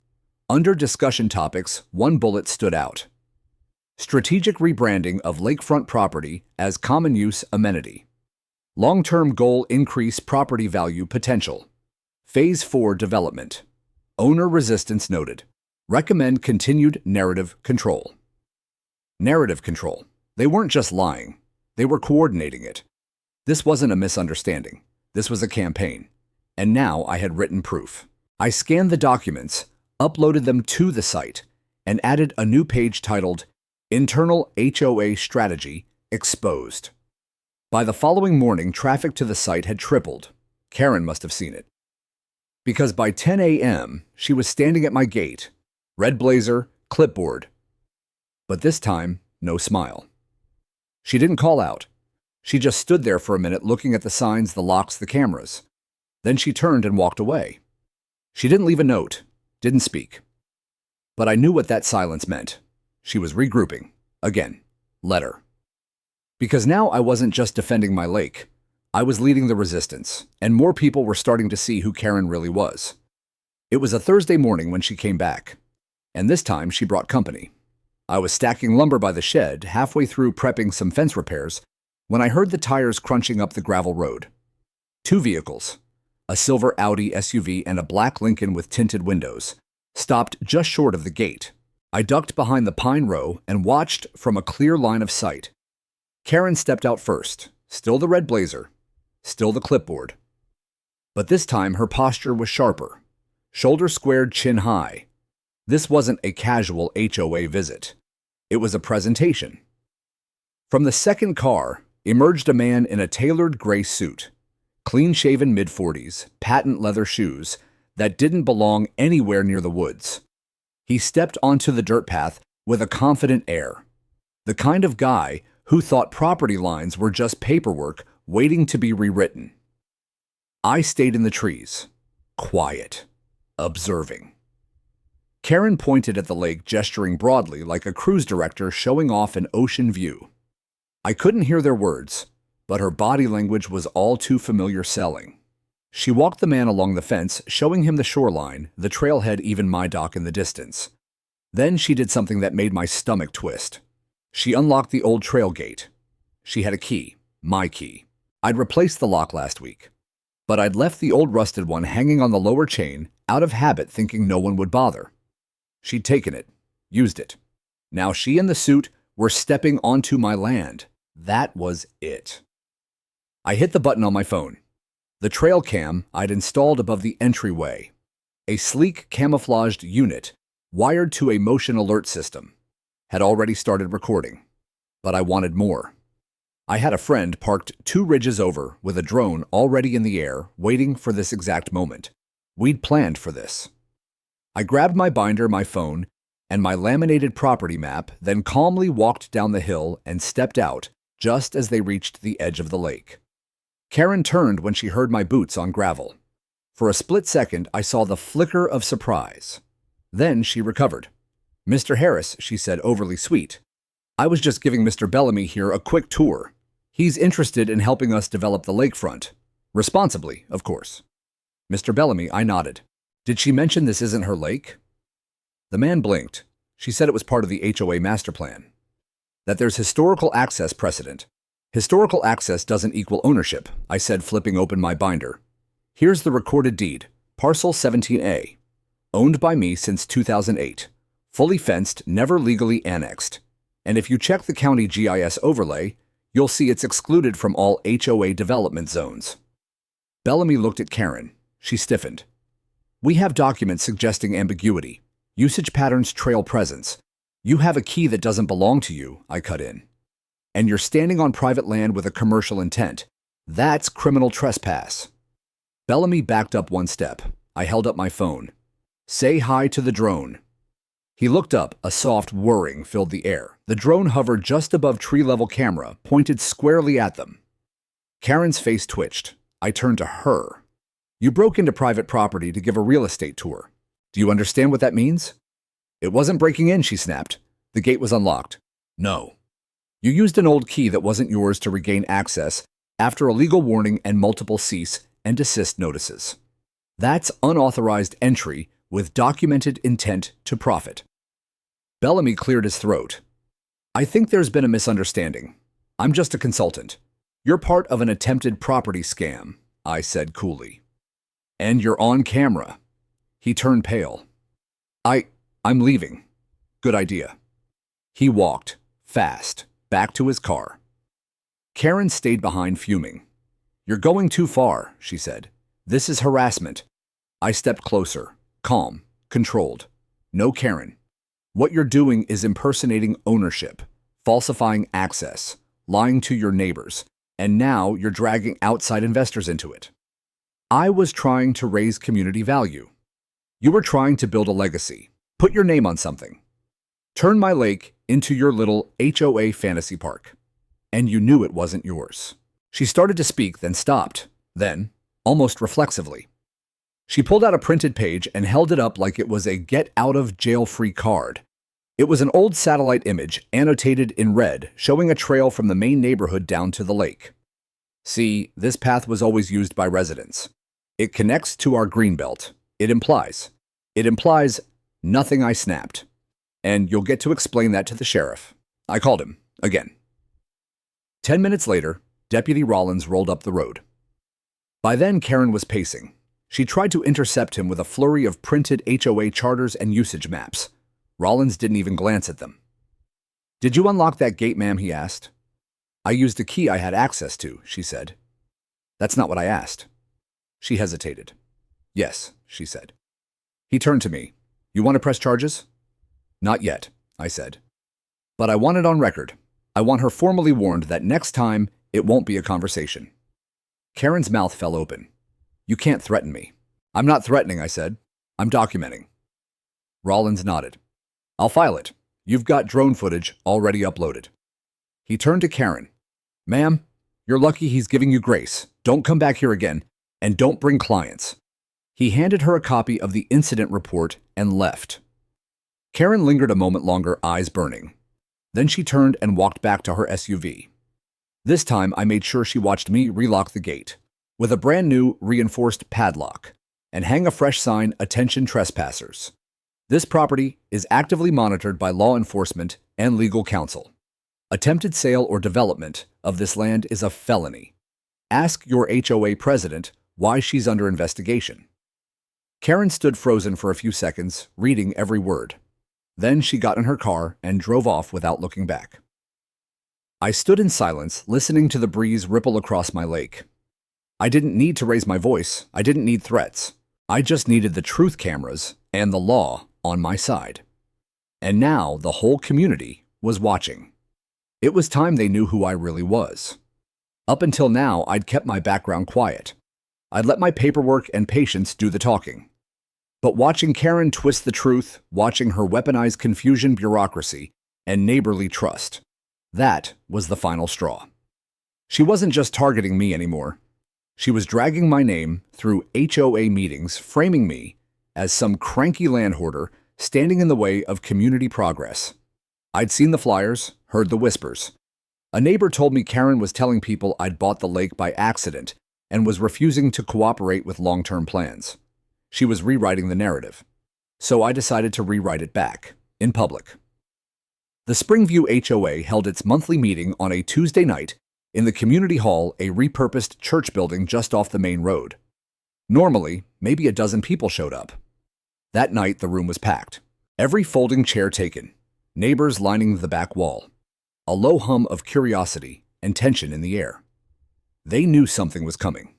S1: Under discussion topics, 1 bullet stood out: strategic rebranding of lakefront property as common use amenity. Long-term goal: increase property value potential. Phase 4 development. Owner resistance noted. Recommend continued narrative control. Narrative control. They weren't just lying. They were coordinating it. This wasn't a misunderstanding. This was a campaign. And now I had written proof. I scanned the documents, uploaded them to the site, and added a new page titled Internal HOA Strategy Exposed. By the following morning, traffic to the site had tripled. Karen must have seen it, because by 10 a.m., she was standing at my gate, red blazer, clipboard. But this time, no smile. She didn't call out. She just stood there for a minute looking at the signs, the locks, the cameras. Then she turned and walked away. She didn't leave a note, didn't speak. But I knew what that silence meant. She was regrouping. Again, letter. Because now I wasn't just defending my lake. I was leading the resistance, and more people were starting to see who Karen really was. It was a Thursday morning when she came back, and this time she brought company. I was stacking lumber by the shed, halfway through prepping some fence repairs, when I heard the tires crunching up the gravel road. 2 vehicles, a silver Audi SUV and a black Lincoln with tinted windows, stopped just short of the gate. I ducked behind the pine row and watched from a clear line of sight. Karen stepped out first, still the red blazer, still the clipboard. But this time her posture was sharper. shoulder squared, chin high. This wasn't a casual HOA visit. It was a presentation. From the second car emerged a man in a tailored gray suit, clean-shaven mid-40s, patent leather shoes that didn't belong anywhere near the woods. He stepped onto the dirt path with a confident air, the kind of guy who thought property lines were just paperwork waiting to be rewritten. I stayed in the trees, quiet, observing. Karen pointed at the lake, gesturing broadly like a cruise director showing off an ocean view. I couldn't hear their words, but her body language was all too familiar selling. She walked the man along the fence, showing him the shoreline, the trailhead, even my dock in the distance. Then she did something that made my stomach twist. She unlocked the old trail gate. She had a key, my key. I'd replaced the lock last week, but I'd left the old rusted one hanging on the lower chain out of habit, thinking no one would bother. She'd taken it, used it. Now she and the suit were stepping onto my land. That was it. I hit the button on my phone. The trail cam I'd installed above the entryway. A sleek camouflaged unit wired to a motion alert system had already started recording, but I wanted more. I had a friend parked 2 ridges over with a drone already in the air, waiting for this exact moment. We'd planned for this. I grabbed my binder, my phone, and my laminated property map, then calmly walked down the hill and stepped out just as they reached the edge of the lake. Karen turned when she heard my boots on gravel. For a split second, I saw the flicker of surprise. Then she recovered. "Mr. Harris," she said, overly sweet. "I was just giving Mr. Bellamy here a quick tour. He's interested in helping us develop the lakefront. Responsibly, of course." "Mr. Bellamy," I nodded. "Did she mention this isn't her lake?" The man blinked. "She said it was part of the HOA master plan. That there's historical access precedent." "Historical access doesn't equal ownership," I said, flipping open my binder. "Here's the recorded deed, parcel 17A. Owned by me since 2008. Fully fenced, never legally annexed. And if you check the county GIS overlay, you'll see it's excluded from all HOA development zones." Bellamy looked at Karen. She stiffened. "We have documents suggesting ambiguity. Usage patterns trail presence. You have a key that doesn't belong to you," I cut in. "And you're standing on private land with a commercial intent. That's criminal trespass." Bellamy backed up 1 step. I held up my phone. "Say hi to the drone." He looked up. A soft whirring filled the air. The drone hovered just above tree-level camera, pointed squarely at them. Karen's face twitched. I turned to her. "You broke into private property to give a real estate tour. Do you understand what that means?" "It wasn't breaking in," she snapped. "The gate was unlocked." "No. You used an old key that wasn't yours to regain access after a legal warning and multiple cease and desist notices. That's unauthorized entry with documented intent to profit." Bellamy cleared his throat. "I think there's been a misunderstanding. I'm just a consultant. You're part of an attempted property scam," I said coolly. "And you're on camera." He turned pale. I'm leaving." "Good idea." He walked, fast, back to his car. Karen stayed behind, fuming. "You're going too far," she said. "This is harassment." I stepped closer, calm, controlled. "No, Karen. What you're doing is impersonating ownership, falsifying access, lying to your neighbors, and now you're dragging outside investors into it. I was trying to raise community value. You were trying to build a legacy, put your name on something. Turn my lake into your little HOA fantasy park. And you knew it wasn't yours." She started to speak, then stopped. Then, almost reflexively, she pulled out a printed page and held it up like it was a get-out-of-jail-free card. It was an old satellite image, annotated in red, showing a trail from the main neighborhood down to the lake. "See, this path was always used by residents. It connects to our greenbelt. It implies nothing," I snapped. "And you'll get to explain that to the sheriff." I called him, again. 10 minutes later, Deputy Rollins rolled up the road. By then, Karen was pacing. She tried to intercept him with a flurry of printed HOA charters and usage maps. Rollins didn't even glance at them. "Did you unlock that gate, ma'am?" he asked. "I used a key I had access to," she said. "That's not what I asked." She hesitated. "Yes," she said. He turned to me. You want to press charges? Not yet, I said. But I want it on record. I want her formally warned that next time it won't be a conversation. Karen's mouth fell open. You can't threaten me. I'm not threatening, I said. I'm documenting. Rollins nodded. I'll file it. You've got drone footage already uploaded. He turned to Karen. Ma'am, you're lucky he's giving you grace. Don't come back here again, and don't bring clients. He handed her a copy of the incident report and left. Karen lingered a moment longer, eyes burning. Then she turned and walked back to her SUV. This time, I made sure she watched me relock the gate with a brand new reinforced padlock and hang a fresh sign, Attention Trespassers. This property is actively monitored by law enforcement and legal counsel. Attempted sale or development of this land is a felony. Ask your HOA president why she's under investigation. Karen stood frozen for a few seconds, reading every word. Then she got in her car and drove off without looking back. I stood in silence, listening to the breeze ripple across my lake. I didn't need to raise my voice. I didn't need threats. I just needed the truth cameras and the law on my side. And now the whole community was watching. It was time they knew who I really was. Up until now, I'd kept my background quiet. I'd let my paperwork and patience do the talking. But watching Karen twist the truth, watching her weaponize confusion, bureaucracy, and neighborly trust, that was the final straw. She wasn't just targeting me anymore. She was dragging my name through HOA meetings, framing me as some cranky landholder standing in the way of community progress. I'd seen the flyers, heard the whispers. A neighbor told me Karen was telling people I'd bought the lake by accident and was refusing to cooperate with long-term plans. She was rewriting the narrative. So I decided to rewrite it back, in public. The Springview HOA held its monthly meeting on a Tuesday night in the community hall, a repurposed church building just off the main road. Normally, maybe a dozen people showed up. That night, the room was packed. Every folding chair taken. Neighbors lining the back wall. A low hum of curiosity and tension in the air. They knew something was coming.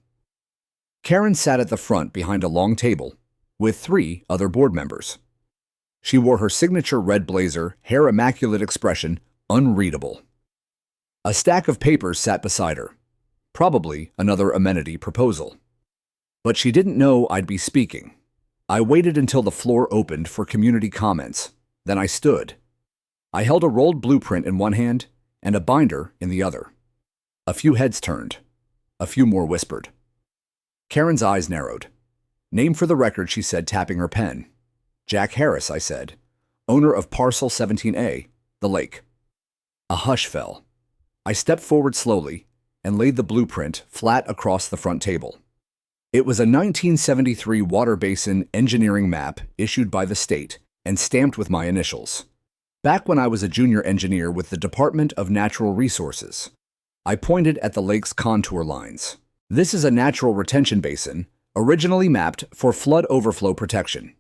S1: Karen sat at the front behind a long table with 3 other board members. She wore her signature red blazer, hair immaculate, expression unreadable. A stack of papers sat beside her, probably another amenity proposal. But she didn't know I'd be speaking. I waited until the floor opened for community comments. Then I stood. I held a rolled blueprint in one hand and a binder in the other. A few heads turned. A few more whispered. Karen's eyes narrowed. Name for the record, she said, tapping her pen. Jack Harris, I said, owner of Parcel 17A, the lake. A hush fell. I stepped forward slowly and laid the blueprint flat across the front table. It was a 1973 water basin engineering map issued by the state and stamped with my initials. Back when I was a junior engineer with the Department of Natural Resources, I pointed at the lake's contour lines. This is a natural retention basin, originally mapped for flood overflow protection.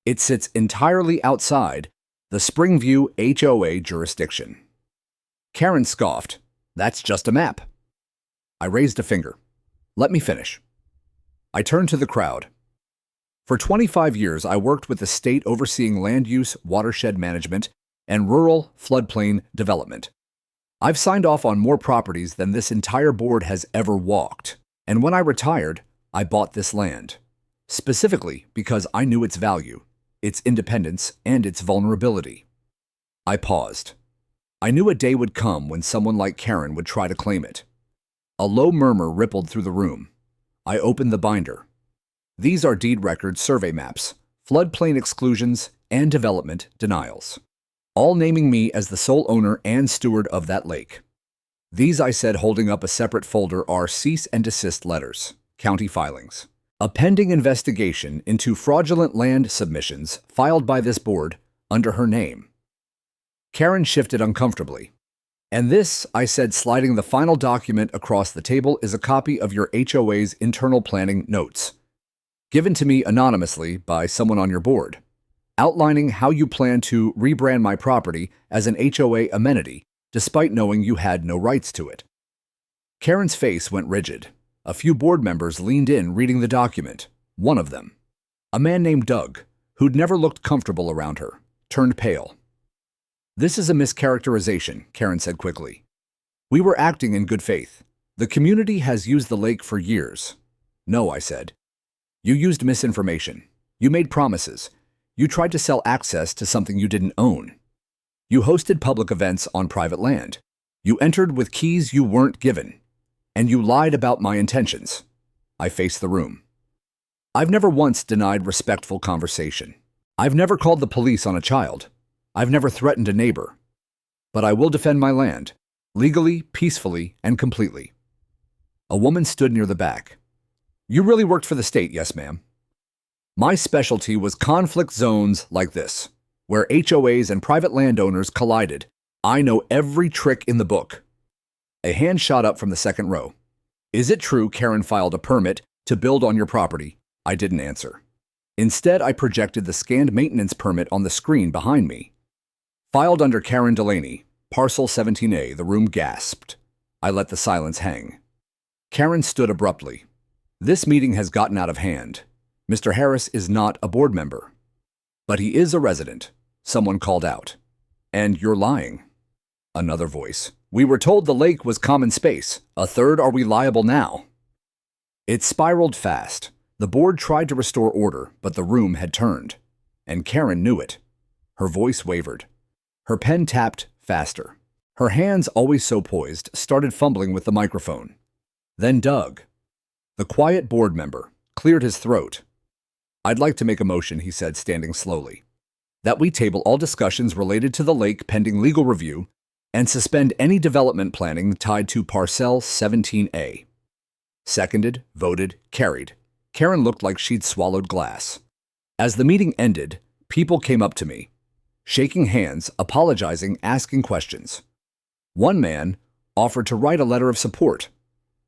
S1: It sits entirely outside the Springview HOA jurisdiction. Karen scoffed. That's just a map. I raised a finger. Let me finish. I turned to the crowd. For 25 years, I worked with the state overseeing land use, watershed management, and rural floodplain development. I've signed off on more properties than this entire board has ever walked. And when I retired, I bought this land, specifically because I knew its value, its independence, and its vulnerability. I paused. I knew a day would come when someone like Karen would try to claim it. A low murmur rippled through the room. I opened the binder. These are deed records, survey maps, floodplain exclusions, and development denials, all naming me as the sole owner and steward of that lake. These, I said, holding up a separate folder, are cease and desist letters, county filings, a pending investigation into fraudulent land submissions filed by this board under her name. Karen shifted uncomfortably. And this, I said, sliding the final document across the table, is a copy of your HOA's internal planning notes, given to me anonymously by someone on your board, outlining how you plan to rebrand my property as an HOA amenity, despite knowing you had no rights to it. Karen's face went rigid. A few board members leaned in, reading the document. One of them, a man named Doug, who'd never looked comfortable around her, turned pale. "This is a mischaracterization," Karen said quickly. "We were acting in good faith. The community has used the lake for years." "No," I said. "You used misinformation. You made promises. You tried to sell access to something you didn't own. You hosted public events on private land. You entered with keys you weren't given. And you lied about my intentions." I faced the room. "I've never once denied respectful conversation. I've never called the police on a child. I've never threatened a neighbor. But I will defend my land, legally, peacefully, and completely." A woman stood near the back. "You really worked for the state, yes, ma'am." "My specialty was conflict zones like this, where HOAs and private landowners collided. I know every trick in the book." A hand shot up from the second row. "Is it true Karen filed a permit to build on your property?" I didn't answer. Instead, I projected the scanned maintenance permit on the screen behind me. "Filed under Karen Delaney, parcel 17A," the room gasped. I let the silence hang. Karen stood abruptly. "This meeting has gotten out of hand. Mr. Harris is not a board member." "But he is a resident," someone called out. "And you're lying." Another voice. "We were told the lake was common space. A third, are we liable now?" It spiraled fast. The board tried to restore order, but the room had turned. And Karen knew it. Her voice wavered. Her pen tapped faster. Her hands, always so poised, started fumbling with the microphone. Then Doug, the quiet board member, cleared his throat. "I'd like to make a motion," he said, standing slowly, "that we table all discussions related to the lake pending legal review and suspend any development planning tied to parcel 17A. Seconded, voted, carried. Karen looked like she'd swallowed glass. As the meeting ended, people came up to me, shaking hands, apologizing, asking questions. One man offered to write a letter of support.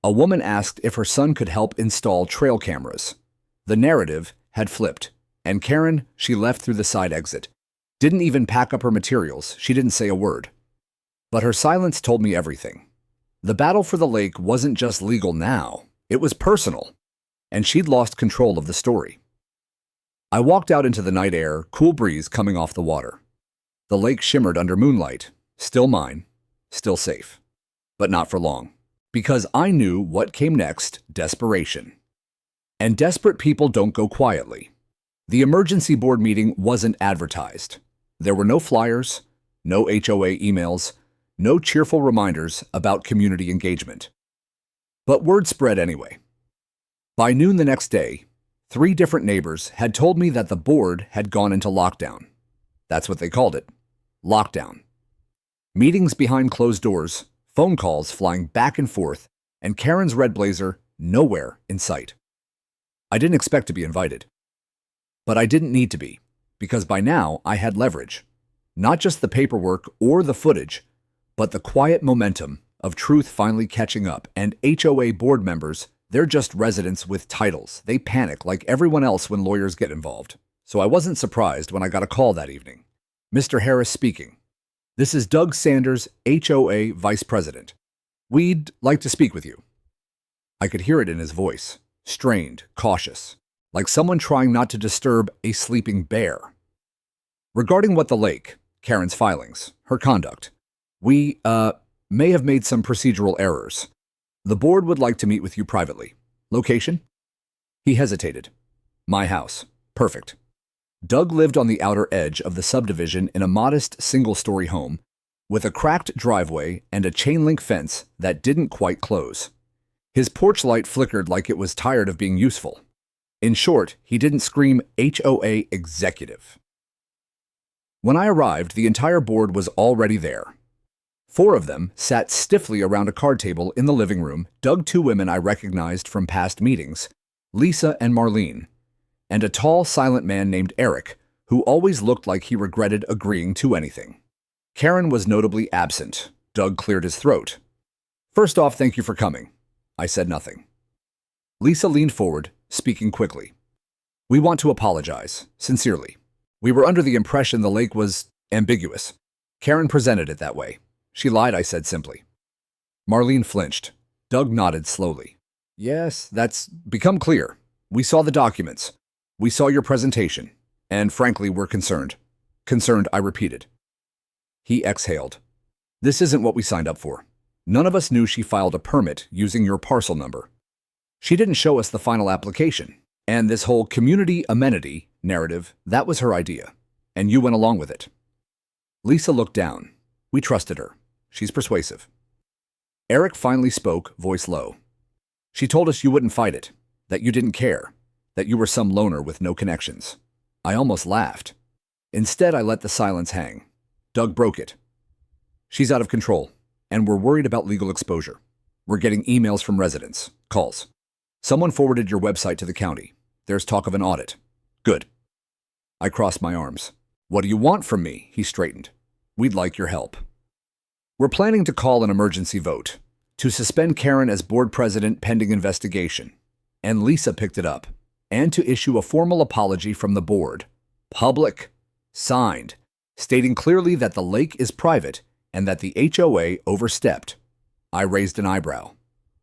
S1: A woman asked if her son could help install trail cameras. The narrative had flipped, and Karen, she left through the side exit. Didn't even pack up her materials. She didn't say a word. But her silence told me everything. The battle for the lake wasn't just legal now. It was personal, and she'd lost control of the story. I walked out into the night air, cool breeze coming off the water. The lake shimmered under moonlight, still mine, still safe. But not for long, because I knew what came next: desperation. And desperate people don't go quietly. The emergency board meeting wasn't advertised. There were no flyers, no HOA emails, no cheerful reminders about community engagement. But word spread anyway. By noon the next day, 3 different neighbors had told me that the board had gone into lockdown. That's what they called it, lockdown. Meetings behind closed doors, phone calls flying back and forth, and Karen's red blazer nowhere in sight. I didn't expect to be invited. But I didn't need to be, because by now I had leverage. Not just the paperwork or the footage, but the quiet momentum of truth finally catching up, and HOA board members, they're just residents with titles. They panic like everyone else when lawyers get involved. So I wasn't surprised when I got a call that evening. "Mr. Harris speaking. This is Doug Sanders, HOA Vice President. We'd like to speak with you." I could hear it in his voice, strained, cautious, like someone trying not to disturb a sleeping bear. "Regarding what the lake, Karen's filings, her conduct, we, may have made some procedural errors. The board would like to meet with you privately. Location?" He hesitated. "My house. Perfect." Doug lived on the outer edge of the subdivision in a modest single-story home with a cracked driveway and a chain-link fence that didn't quite close. His porch light flickered like it was tired of being useful. In short, he didn't scream HOA executive. When I arrived, the entire board was already there. 4 of them sat stiffly around a card table in the living room. Doug, 2 women I recognized from past meetings, Lisa and Marlene, and a tall, silent man named Eric, who always looked like he regretted agreeing to anything. Karen was notably absent. Doug cleared his throat. "First off, thank you for coming." I said nothing. Lisa leaned forward, speaking quickly. "We want to apologize, sincerely. We were under the impression the lake was ambiguous. Karen presented it that way. She lied," I said simply. Marlene flinched. Doug nodded slowly. "Yes, that's become clear. We saw the documents. We saw your presentation. And frankly, we're concerned. Concerned, I repeated. He exhaled. This isn't what we signed up for. None of us knew she filed a permit using your parcel number. She didn't show us the final application. And this whole community amenity narrative, that was her idea. And you went along with it. Lisa looked down. We trusted her. She's persuasive. Eric finally spoke, voice low. She told us you wouldn't fight it, that you didn't care, that you were some loner with no connections. I almost laughed. Instead, I let the silence hang. Doug broke it. She's out of control, and we're worried about legal exposure. We're getting emails from residents, calls. Someone forwarded your website to the county. There's talk of an audit. Good. I crossed my arms. What do you want from me? He straightened. We'd like your help. We're planning to call an emergency vote to suspend Karen as board president pending investigation. And Lisa picked it up. And to issue a formal apology from the board. Public. Signed. Stating clearly that the lake is private and that the HOA overstepped. I raised an eyebrow.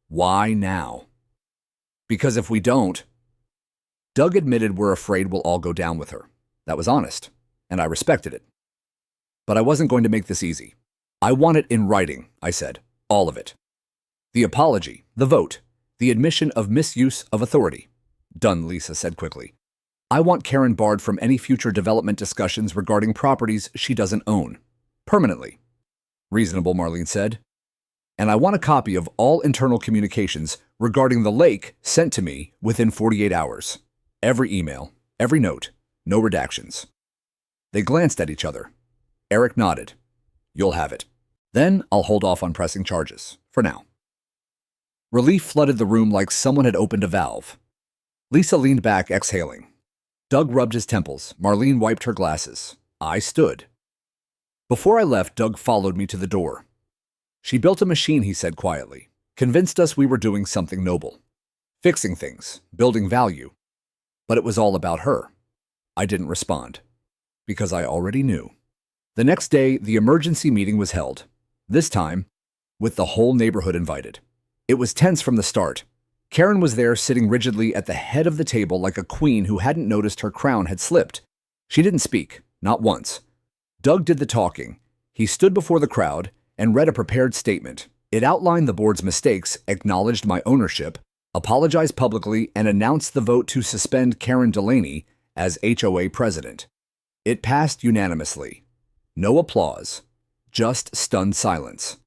S1: Why now? Because if we don't, Doug admitted we're afraid we'll all go down with her. That was honest, and I respected it. But I wasn't going to make this easy. I want it in writing, I said. All of it. The apology, the vote, the admission of misuse of authority. Done, Lisa said quickly. I want Karen barred from any future development discussions regarding properties she doesn't own. Permanently. Reasonable, Marlene said. And I want a copy of all internal communications regarding the lake sent to me within 48 hours. Every email, every note, no redactions. They glanced at each other. Eric nodded. You'll have it. Then I'll hold off on pressing charges, for now. Relief flooded the room like someone had opened a valve. Lisa leaned back, exhaling. Doug rubbed his temples. Marlene wiped her glasses. I stood. Before I left, Doug followed me to the door. She built a machine, he said quietly. Convinced us we were doing something noble. Fixing things, building value. But it was all about her. I didn't respond. Because I already knew. The next day, the emergency meeting was held. This time, with the whole neighborhood invited. It was tense from the start. Karen was there sitting rigidly at the head of the table like a queen who hadn't noticed her crown had slipped. She didn't speak, not once. Doug did the talking. He stood before the crowd and read a prepared statement. It outlined the board's mistakes, acknowledged my ownership, apologized publicly, and announced the vote to suspend Karen Delaney as HOA president. It passed unanimously. No applause, just stunned silence.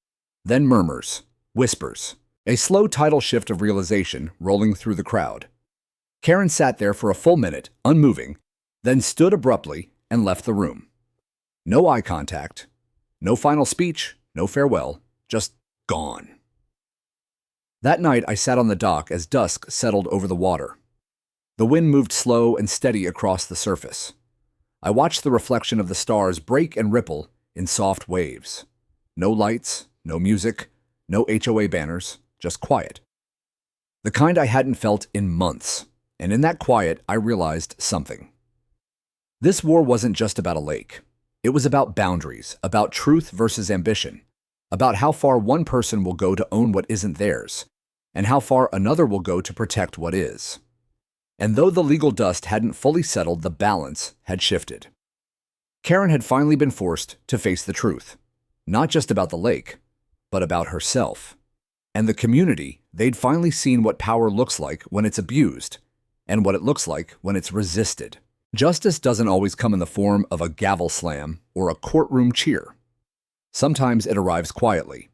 S1: Then murmurs, whispers, a slow tidal shift of realization rolling through the crowd. Karen sat there for a full minute, unmoving, then stood abruptly and left the room. No eye contact, no final speech, no farewell, just gone. That night I sat on the dock as dusk settled over the water. The wind moved slow and steady across the surface. I watched the reflection of the stars break and ripple in soft waves. No lights, no music, no HOA banners, just quiet. The kind I hadn't felt in months, and in that quiet I realized something. This war wasn't just about a lake. It was about boundaries, about truth versus ambition, about how far one person will go to own what isn't theirs, and how far another will go to protect what is. And though the legal dust hadn't fully settled, the balance had shifted. Karen had finally been forced to face the truth, not just about the lake, but about herself. And the community, they'd finally seen what power looks like when it's abused, and what it looks like when it's resisted. Justice doesn't always come in the form of a gavel slam or a courtroom cheer. Sometimes it arrives quietly,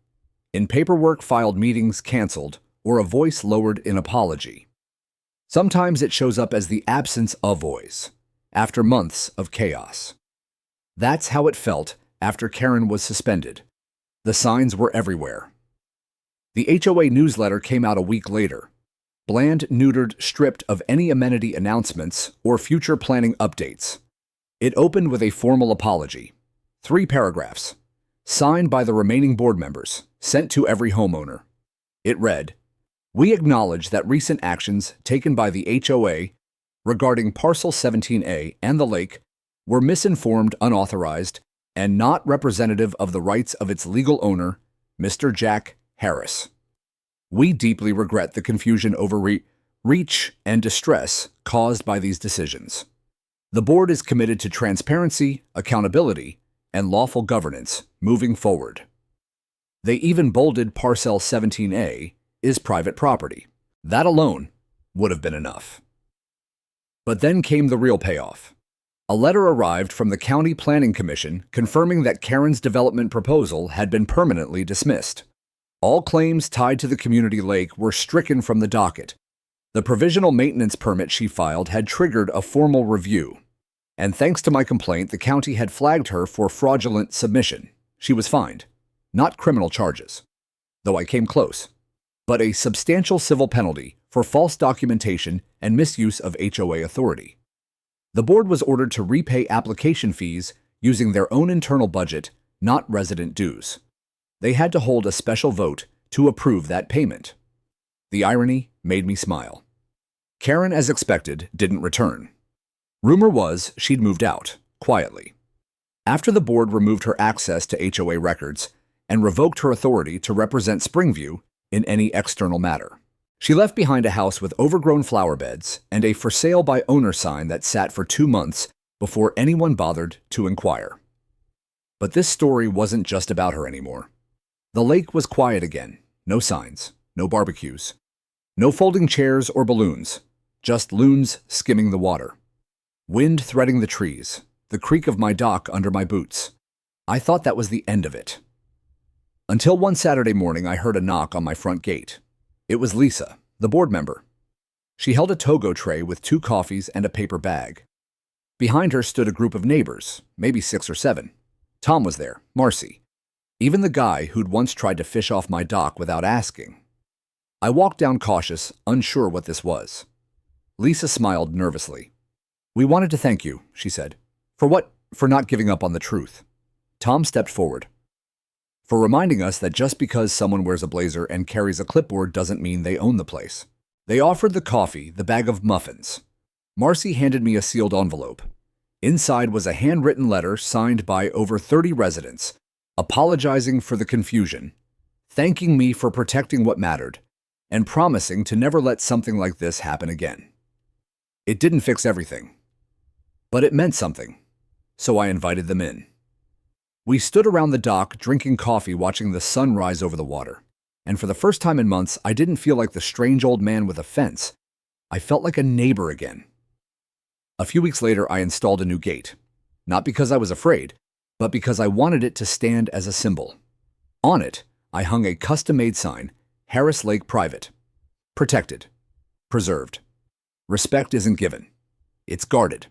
S1: in paperwork filed, meetings canceled, or a voice lowered in apology. Sometimes it shows up as the absence of voice, after months of chaos. That's how it felt after Karen was suspended. The signs were everywhere. The HOA newsletter came out a week later, bland, neutered, stripped of any amenity announcements or future planning updates. It opened with a formal apology, 3 paragraphs, signed by the remaining board members, sent to every homeowner. It read, "We acknowledge that recent actions taken by the HOA regarding Parcel 17A and the lake were misinformed, unauthorized, and not representative of the rights of its legal owner, Mr. Jack Harris. We deeply regret the confusion over reach and distress caused by these decisions. The board is committed to transparency, accountability, and lawful governance moving forward. They even bolded Parcel 17A is private property. That alone would have been enough. But then came the real payoff. A letter arrived from the County Planning Commission confirming that Karen's development proposal had been permanently dismissed. All claims tied to the community lake were stricken from the docket. The provisional maintenance permit she filed had triggered a formal review, and thanks to my complaint, the county had flagged her for fraudulent submission. She was fined, not criminal charges, though I came close, but a substantial civil penalty for false documentation and misuse of HOA authority. The board was ordered to repay application fees using their own internal budget, not resident dues. They had to hold a special vote to approve that payment. The irony made me smile. Karen, as expected, didn't return. Rumor was she'd moved out, quietly. After the board removed her access to HOA records and revoked her authority to represent Springview in any external matter. She left behind a house with overgrown flower beds and a for sale by owner sign that sat for 2 months before anyone bothered to inquire. But this story wasn't just about her anymore. The lake was quiet again. No signs, no barbecues, no folding chairs or balloons, just loons skimming the water. Wind threading the trees, the creak of my dock under my boots. I thought that was the end of it. Until one Saturday morning I heard a knock on my front gate. It was Lisa, the board member. She held a Togo tray with 2 coffees and a paper bag. Behind her stood a group of neighbors, maybe 6 or 7. Tom was there, Marcy, even the guy who'd once tried to fish off my dock without asking. I walked down cautious, unsure what this was. Lisa smiled nervously. "We wanted to thank you," she said. "For what? For not giving up on the truth." Tom stepped forward. "For reminding us that just because someone wears a blazer and carries a clipboard doesn't mean they own the place." They offered the coffee, the bag of muffins. Marcy handed me a sealed envelope. Inside was a handwritten letter signed by over 30 residents, apologizing for the confusion, thanking me for protecting what mattered, and promising to never let something like this happen again. It didn't fix everything, but it meant something, so I invited them in. We stood around the dock drinking coffee, watching the sun rise over the water, and for the first time in months, I didn't feel like the strange old man with a fence. I felt like a neighbor again. A few weeks later, I installed a new gate, not because I was afraid, but because I wanted it to stand as a symbol. On it, I hung a custom-made sign, Harris Lake Private. Protected. Preserved. Respect isn't given. It's guarded.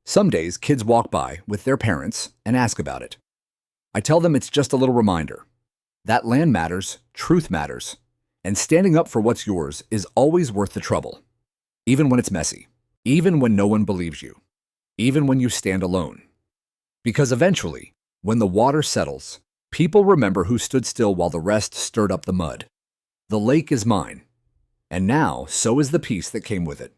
S1: Some days, kids walk by with their parents and ask about it. I tell them it's just a little reminder. That land matters, truth matters, and standing up for what's yours is always worth the trouble. Even when it's messy. Even when no one believes you. Even when you stand alone. Because eventually, when the water settles, people remember who stood still while the rest stirred up the mud. The lake is mine, and now so is the peace that came with it.